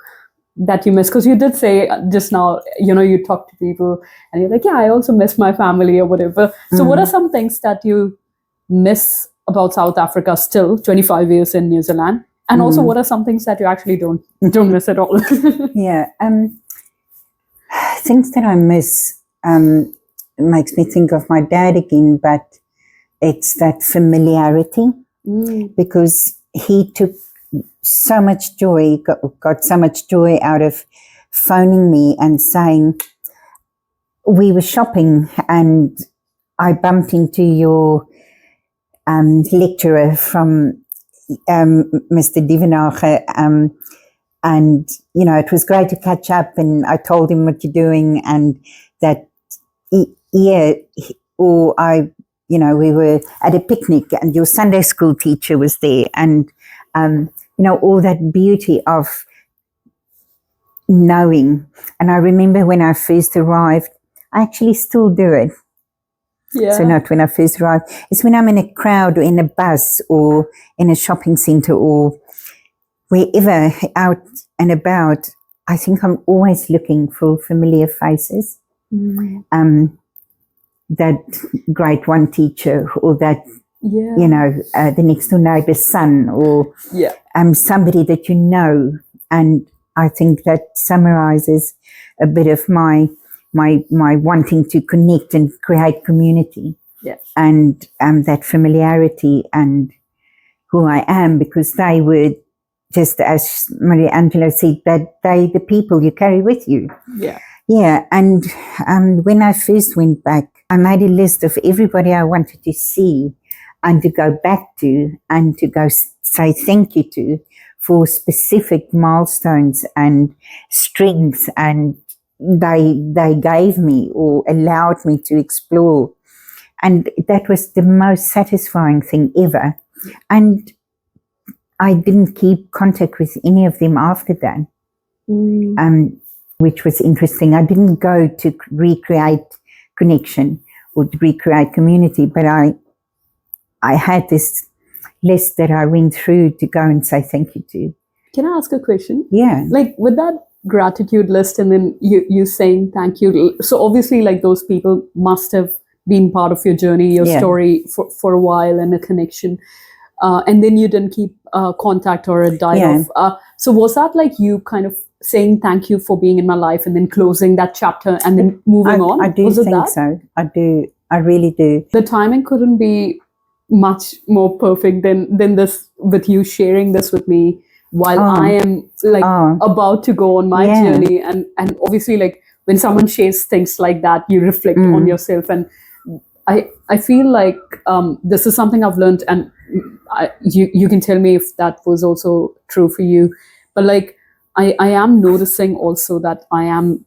miss? Because you did say just now, you know, you talk to people and you're like, yeah, I also miss my family or whatever. So what are some things that you miss about South Africa still, 25 years in New Zealand? And also, what are some things that you actually don't miss at all? Things that I miss makes me think of my dad again, but it's that familiarity because he took so much joy, got so much joy out of phoning me and saying, we were shopping and I bumped into your lecturer from Mr. Divenage, and you know, it was great to catch up, and I told him what you're doing, and that or I, you know, we were at a picnic and your Sunday school teacher was there, and you know, all that beauty of knowing. And I remember when I first arrived, I actually still do it. Yeah. So not when I first arrived. It's when I'm in a crowd or in a bus or in a shopping center or wherever out and about, I think I'm always looking for familiar faces. That grade one teacher or that, you know, the next door neighbor's son or somebody that you know. And I think that summarizes a bit of my wanting to connect and create community, and that familiarity and who I am, because they were, just as Maria Angela said, that they the people you carry with you. And when I first went back, I made a list of everybody I wanted to see and to go back to and to go say thank you to for specific milestones and strengths and they gave me or allowed me to explore. And that was the most satisfying thing ever. And I didn't keep contact with any of them after that, which was interesting. I didn't go to recreate connection or to recreate community, but I had this list that I went through to go and say thank you to. Can I ask a question? Yeah. Like with that gratitude list and then you saying thank you. So obviously like those people must have been part of your journey, your story for a while and a connection. And then you didn't keep contact or it died off. So was that like you kind of saying thank you for being in my life and then closing that chapter and then moving on? I do think so. I do. I really do. The timing couldn't be much more perfect than this, with you sharing this with me while I am like about to go on my journey. And obviously like when someone shares things like that, you reflect on yourself. And I feel like this is something I've learned, and you can tell me if that was also true for you. But like I am noticing also that I am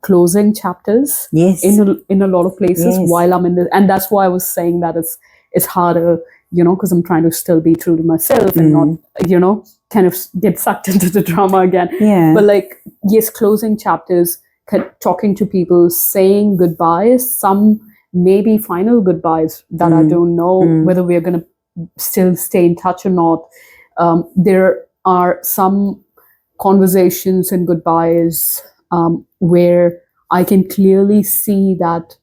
closing chapters in a lot of places while I'm in the, and that's why I was saying that it's harder, because I'm trying to still be true to myself and not, kind of get sucked into the drama again. Yeah. But like, yes, closing chapters, talking to people, saying goodbyes, some maybe final goodbyes that I don't know whether we're going to still stay in touch or not. There are some conversations and goodbyes where I can clearly see that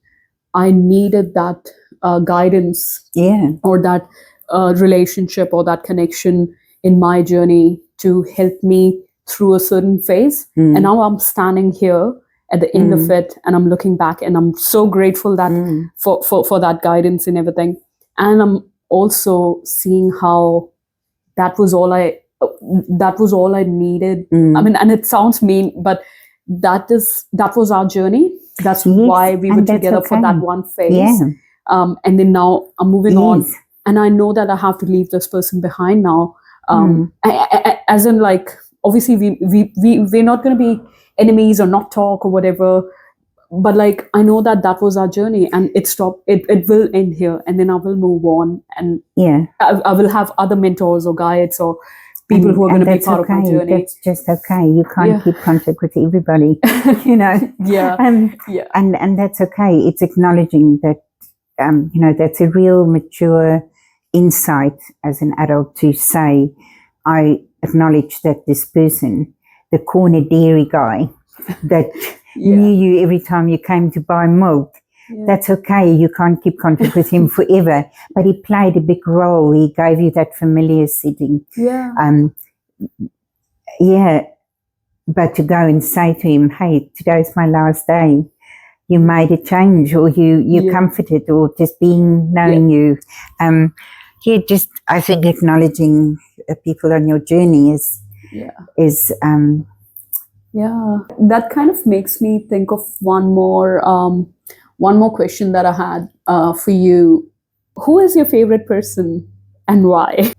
I needed that guidance or that relationship or that connection in my journey to help me through a certain phase. And now I'm standing here at the end of it and I'm looking back and I'm so grateful that for that guidance and everything. And I'm also seeing how that was all I needed. I mean, and it sounds mean, but that was our journey. That's why we were together for that one phase. And then now I'm moving on, and I know that I have to leave this person behind now. As in, like, obviously we're not going to be enemies or not talk or whatever. But like, I know that was our journey, and it will end here, and then I will move on, and I will have other mentors or guides or people who are going to be part of my journey. That's just okay. You can't keep contact with everybody, And that's okay. It's acknowledging that, that's a real mature insight as an adult to say, I acknowledge that this person, the corner dairy guy that knew you every time you came to buy milk, that's okay. You can't keep contact with him forever, but he played a big role. He gave you that familiar setting. But to go and say to him, hey, today's my last day. You made a change, or you comforted, or just knowing you. Just I think acknowledging people on your journey is that kind of makes me think of one more question that I had for you. Who is your favorite person and why?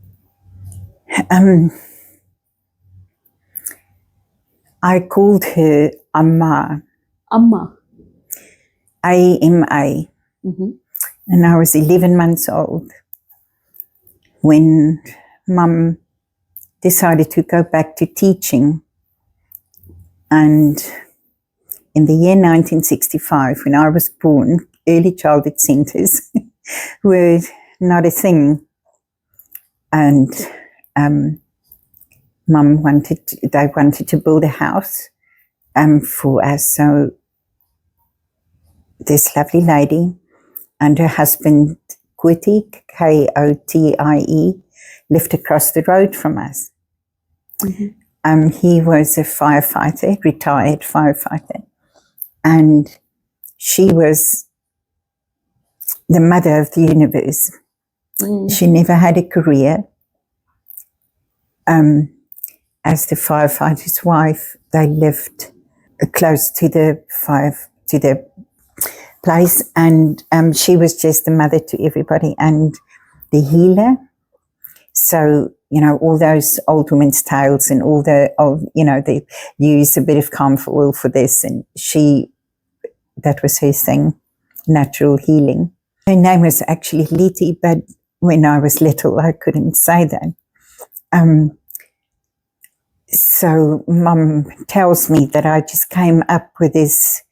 I called her Amma. Amma. AMA. And I was 11 months old when Mum decided to go back to teaching. And in the year 1965, when I was born, early childhood centres were not a thing. And Mum wanted to build a house for us. So this lovely lady and her husband, Kotie, Kotie, lived across the road from us. He was a firefighter, retired firefighter. And she was the mother of the universe. She never had a career. As the firefighter's wife, they lived close to the place, and she was just the mother to everybody and the healer. So, all those old women's tales and all the old, they use a bit of camphor oil for this, and that was her thing, natural healing. Her name was actually Leti, but when I was little, I couldn't say that. So Mum tells me that I just came up with this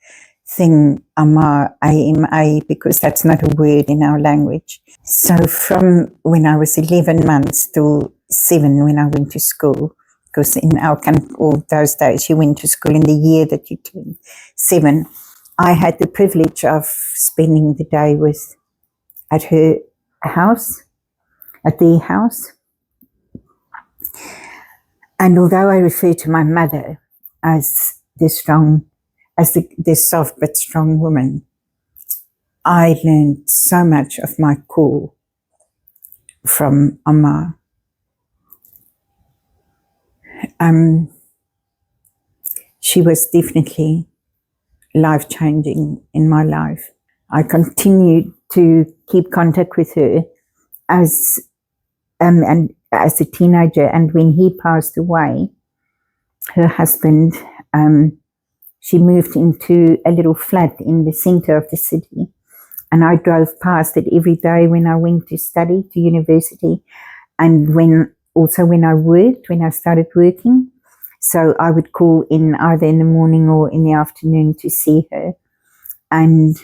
thing, ama, ama, because that's not a word in our language. So from when I was 11 months till 7 when I went to school, because in our country, all those days, you went to school in the year that you turned 7, I had the privilege of spending the day at her house, at their house. And although I refer to my mother as the soft but strong woman, I learned so much of my core from Amma. She was definitely life-changing in my life. I continued to keep contact with her as a teenager, and when he passed away, her husband, she moved into a little flat in the center of the city, and I drove past it every day when I went to study, to university, and when I started working. So I would call in either in the morning or in the afternoon to see her, and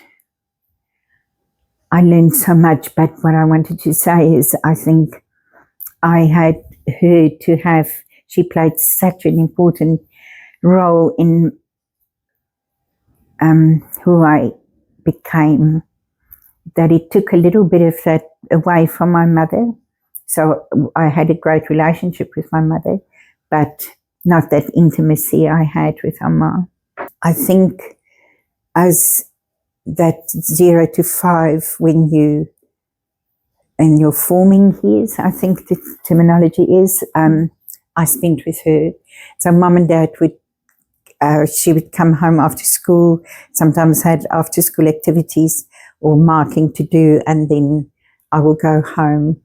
I learned so much. But what I wanted to say is, I think I had her she played such an important role in who I became, that it took a little bit of that away from my mother. So I had a great relationship with my mother, but not that intimacy I had with Amma. I think as that 0 to 5, when you in your forming years, I think the terminology is, I spent with her. So mum and dad she would come home after school, sometimes had after school activities or marking to do, and then I will go home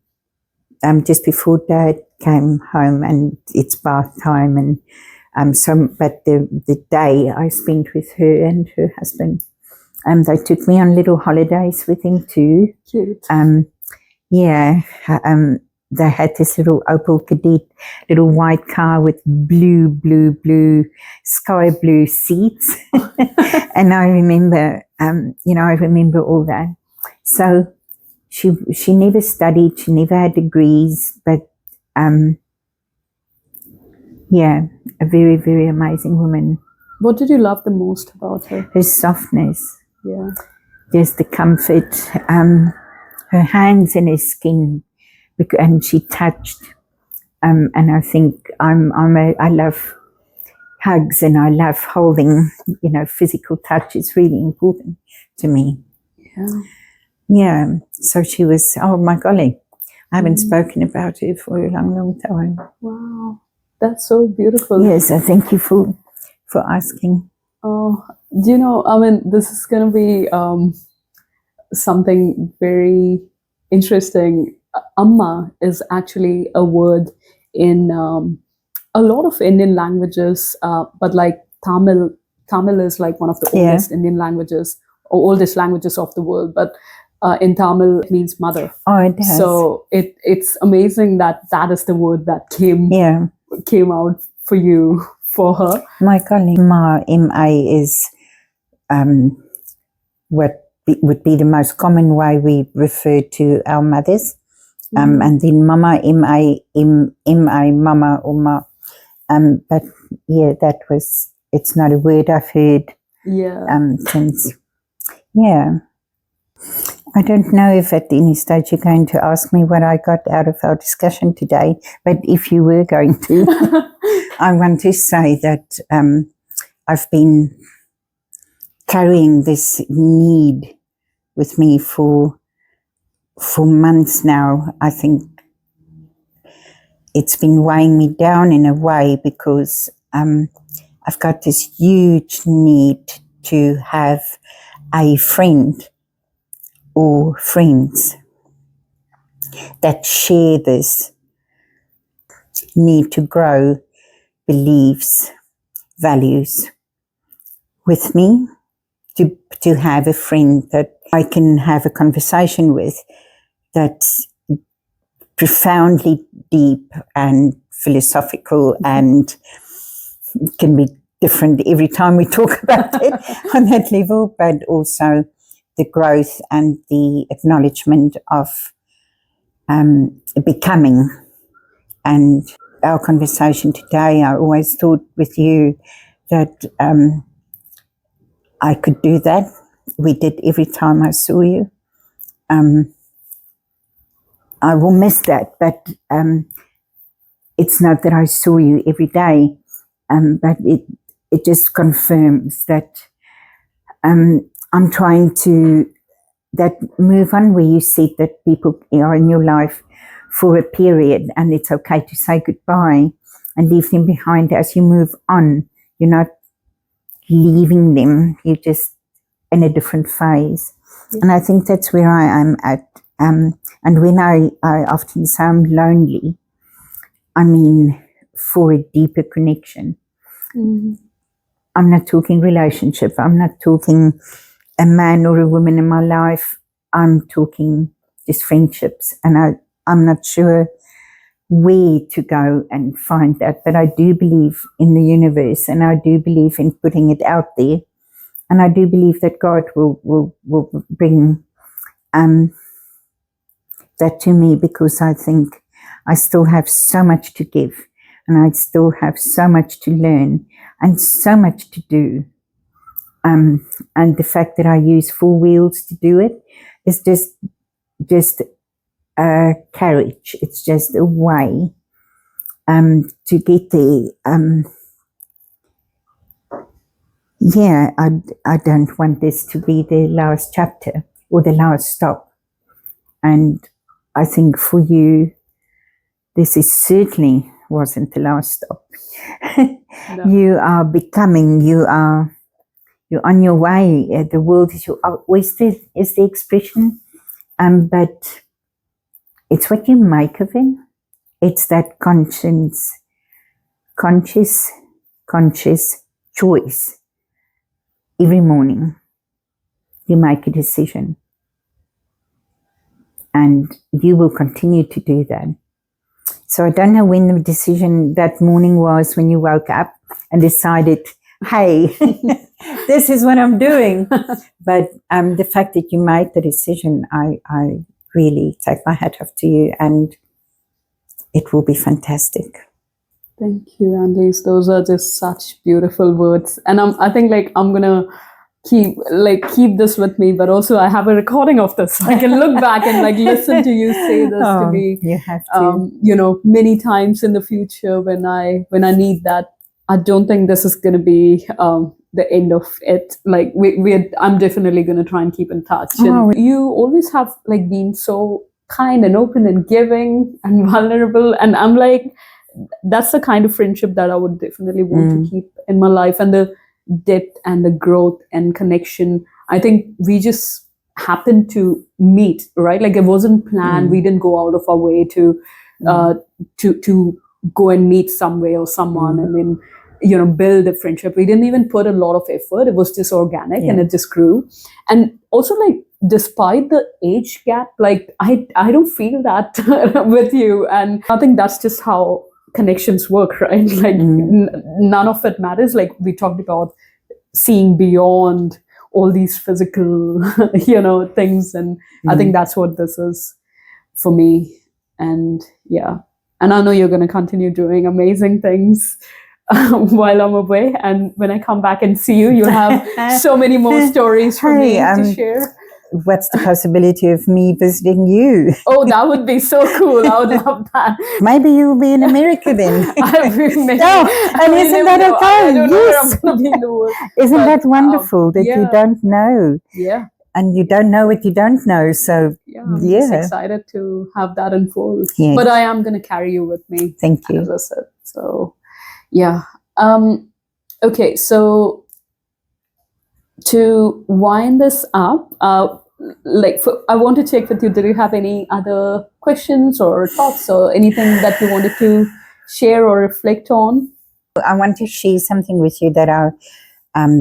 just before dad came home, and it's bath time, and but the day I spent with her and her husband. They took me on little holidays with him too. Cute. They had this little Opel Kadett, little white car with blue, sky blue seats. And I remember, I remember all that. So she never studied, she never had degrees, but a very, very amazing woman. What did you love the most about her? Her softness. Yeah. Just the comfort, her hands in her skin. And she touched, and I think I love hugs, and I love holding, physical touch is really important to me. Yeah. So she was, oh my golly, I haven't spoken about her for a long, long time. Wow, that's so beautiful. Yes, I thank you for asking. Oh, this is going to be something very interesting. Amma is actually a word in a lot of Indian languages, but like Tamil is like one of the oldest Indian languages, or oldest languages of the world. But in Tamil, it means mother. Oh, it does. So it's amazing that is the word that came out for you, for her. My colleague Ma is what would be the most common way we refer to our mothers. And then Mama, M-A, Mama, or Ma. But it's not a word I've heard since. Yeah. I don't know if at any stage you're going to ask me what I got out of our discussion today, but if you were going to, I want to say that I've been carrying this need with me for months now. I think it's been weighing me down in a way, because I've got this huge need to have a friend or friends that share this need to grow beliefs, values with me, to have a friend that I can have a conversation with that's profoundly deep and philosophical and can be different every time we talk about it on that level, but also the growth and the acknowledgement of becoming. And our conversation today, I always thought with you that I could do that. We did every time I saw you. I will miss that, but it's not that I saw you every day, but it just confirms that I'm trying to that move on where you said that people are in your life for a period and it's okay to say goodbye and leave them behind as you move on. You're not leaving them, you're just in a different phase. Yeah. And I think that's where I am at. And when I often say I'm lonely, I mean for a deeper connection. Mm-hmm. I'm not talking relationship. I'm not talking a man or a woman in my life. I'm talking just friendships. And I'm not sure where to go and find that. But I do believe in the universe, and I do believe in putting it out there. And I do believe that God will bring that to me, because I think I still have so much to give, and I still have so much to learn and so much to do. And the fact that I use 4 wheels to do it is just a carriage. It's just a way to get there. Yeah, I don't want this to be the last chapter or the last stop. And I think for you, this is certainly wasn't the last stop. No. You are becoming, you're on your way. The world is your oyster, is the expression. But it's what you make of it. It's that conscious choice. Every morning, you make a decision. And you will continue to do that. So I don't know when the decision that morning was, when you woke up and decided, hey, this is what I'm doing. But the fact that you made the decision, I really take my hat off to you, and it will be fantastic. Thank you, Annelize. Those are just such beautiful words. And I think I'm going to keep this with me, but also I have a recording of this. I can look back and listen to you say this to me. You have to. Many times in the future when I need that. I don't think this is going to be the end of it. I'm definitely going to try and keep in touch. And you always have been so kind and open and giving and vulnerable. And I'm that's the kind of friendship that I would definitely want to keep in my life, and the depth and the growth and connection. I think we just happened to meet, right? It wasn't planned. We didn't go out of our way to go and meet somewhere or someone and then build a friendship. We didn't even put a lot of effort. It was just organic and it just grew. And also despite the age gap, I don't feel that with you. And I think that's just how connections work, right? None of it matters. We talked about seeing beyond all these physical things, and I think that's what this is for me. And and I know you're going to continue doing amazing things while I'm away, and when I come back and see you, you'll have so many more stories for me to share. What's the possibility of me visiting you? Oh, that would be so cool. I would love that. Maybe you'll be in America then. Isn't that okay? I don't know where I'm going to be in the world. Isn't that wonderful that you don't know? Yeah. And you don't know what you don't know. So, I'm just excited to have that unfold. Yes. But I am going to carry you with me. Thank you. As I said. So, okay, so to wind this up, I want to check with you, did you have any other questions or thoughts or anything that you wanted to share or reflect on? I want to share something with you that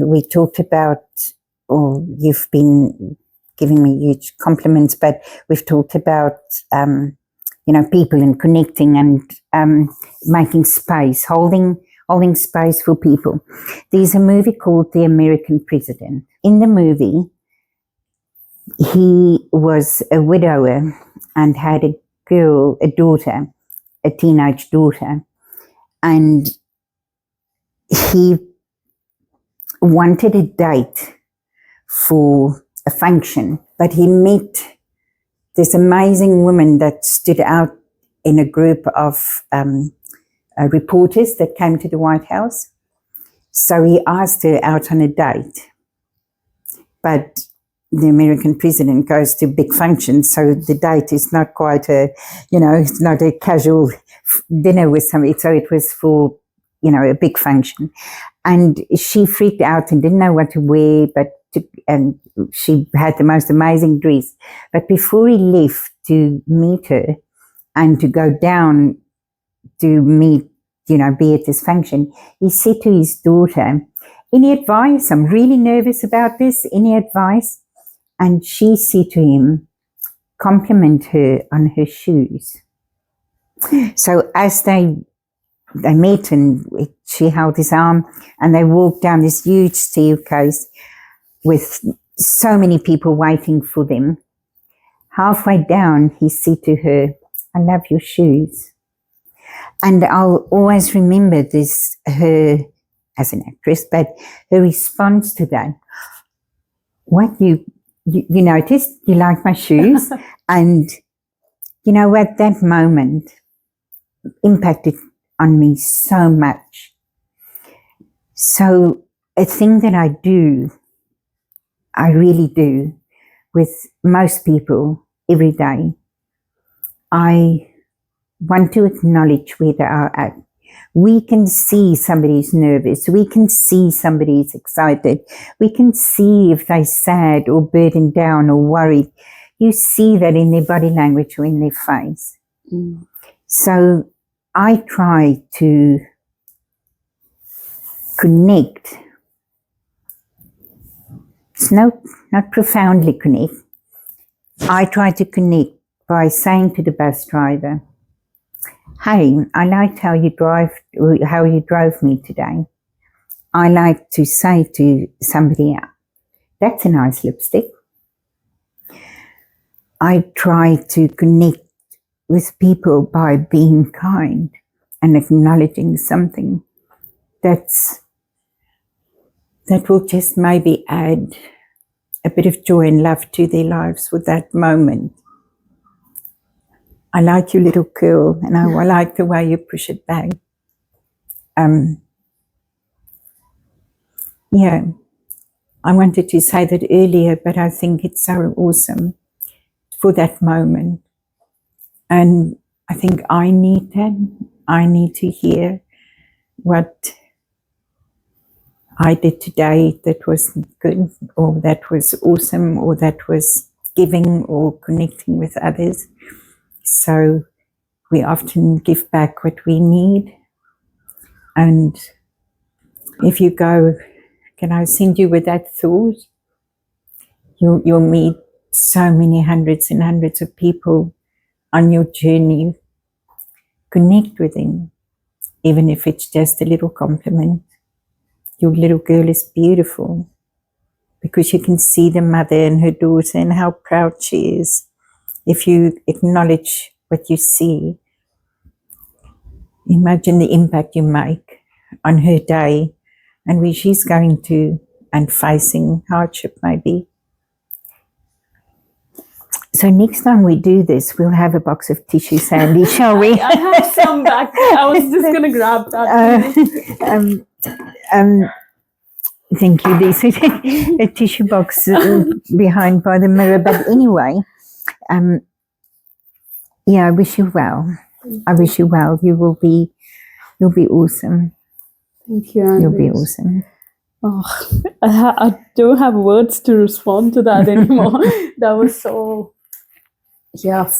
we talked about, or you've been giving me huge compliments, but we've talked about, people and connecting and making space, holding holding space for people. There's a movie called The American President. In the movie, he was a widower and had a daughter, a teenage daughter, and he wanted a date for a function, but he met this amazing woman that stood out in a group of reporters that came to the White House. So he asked her out on a date. But the American president goes to big functions, so the date is not quite it's not a casual dinner with somebody. So it was for, a big function. And she freaked out and didn't know what to wear, and she had the most amazing dress. But before he left to meet her and to go down to meet, be at this function, he said to his daughter, "Any advice? I'm really nervous about this. Any advice?" And she said to him, "Compliment her on her shoes." So as they met, and she held his arm, and they walked down this huge staircase with so many people waiting for them. Halfway down, he said to her, "I love your shoes." And I'll always remember this, her as an actress, but her response to that, "What, you noticed? You like my shoes?" And you know what, that moment impacted on me so much. So a thing that I do, I really do, with most people every day, I want to acknowledge where they are at. We can see somebody's nervous. We can see somebody's excited. We can see if they're sad or burdened down or worried. You see that in their body language or in their face. Mm. So I try to connect. It's not profoundly connect. I try to connect by saying to the bus driver, "Hey, I liked how you drove me today." I like to say to somebody else, "That's a nice lipstick." I try to connect with people by being kind and acknowledging something that will just maybe add a bit of joy and love to their lives for that moment. "I like your little curl, and I like the way you push it back." I wanted to say that earlier, but I think it's so awesome for that moment. And I think I need that. I need to hear what I did today that was good, or that was awesome, or that was giving or connecting with others. So we often give back what we need. And if you go, can I send you with that thought? You'll meet so many hundreds and hundreds of people on your journey. Connect with them, even if it's just a little compliment. "Your little girl is beautiful," because you can see the mother and her daughter and how proud she is. If you acknowledge what you see, imagine the impact you make on her day and where she's going to and facing hardship maybe. So next time we do this, we'll have a box of tissue, Sandy, shall we? I have some back. I was just going to grab that. Thank you. There's a tissue box behind by the mirror. But anyway, I wish you well. I wish you well. You'll be awesome. Thank you, Annelize. You'll be awesome. Oh, I don't have words to respond to that anymore. That was so,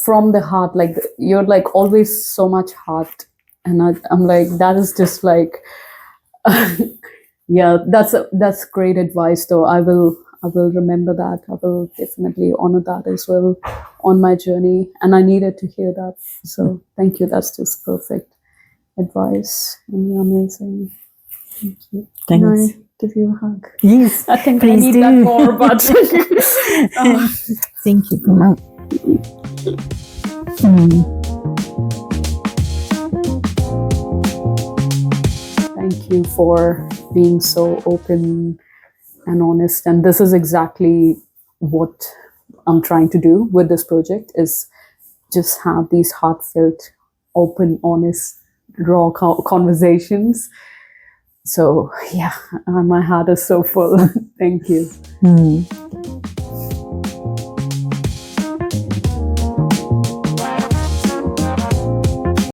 from the heart. Like, you're like always so much heart. And I'm like, that is just like, that's great advice though. I will remember that. I will definitely honor that as well on my journey. And I needed to hear that. So thank you. That's just perfect. advice, and you're amazing. Thank you. Thanks. Can I give you a hug? Yes, I think I please need do. that more, but Thank you, Komal. thank you for being so open and honest. And this is exactly what I'm trying to do with this project, is just have these heartfelt, open, honest, raw conversations. So yeah, my heart is so full. Thank you.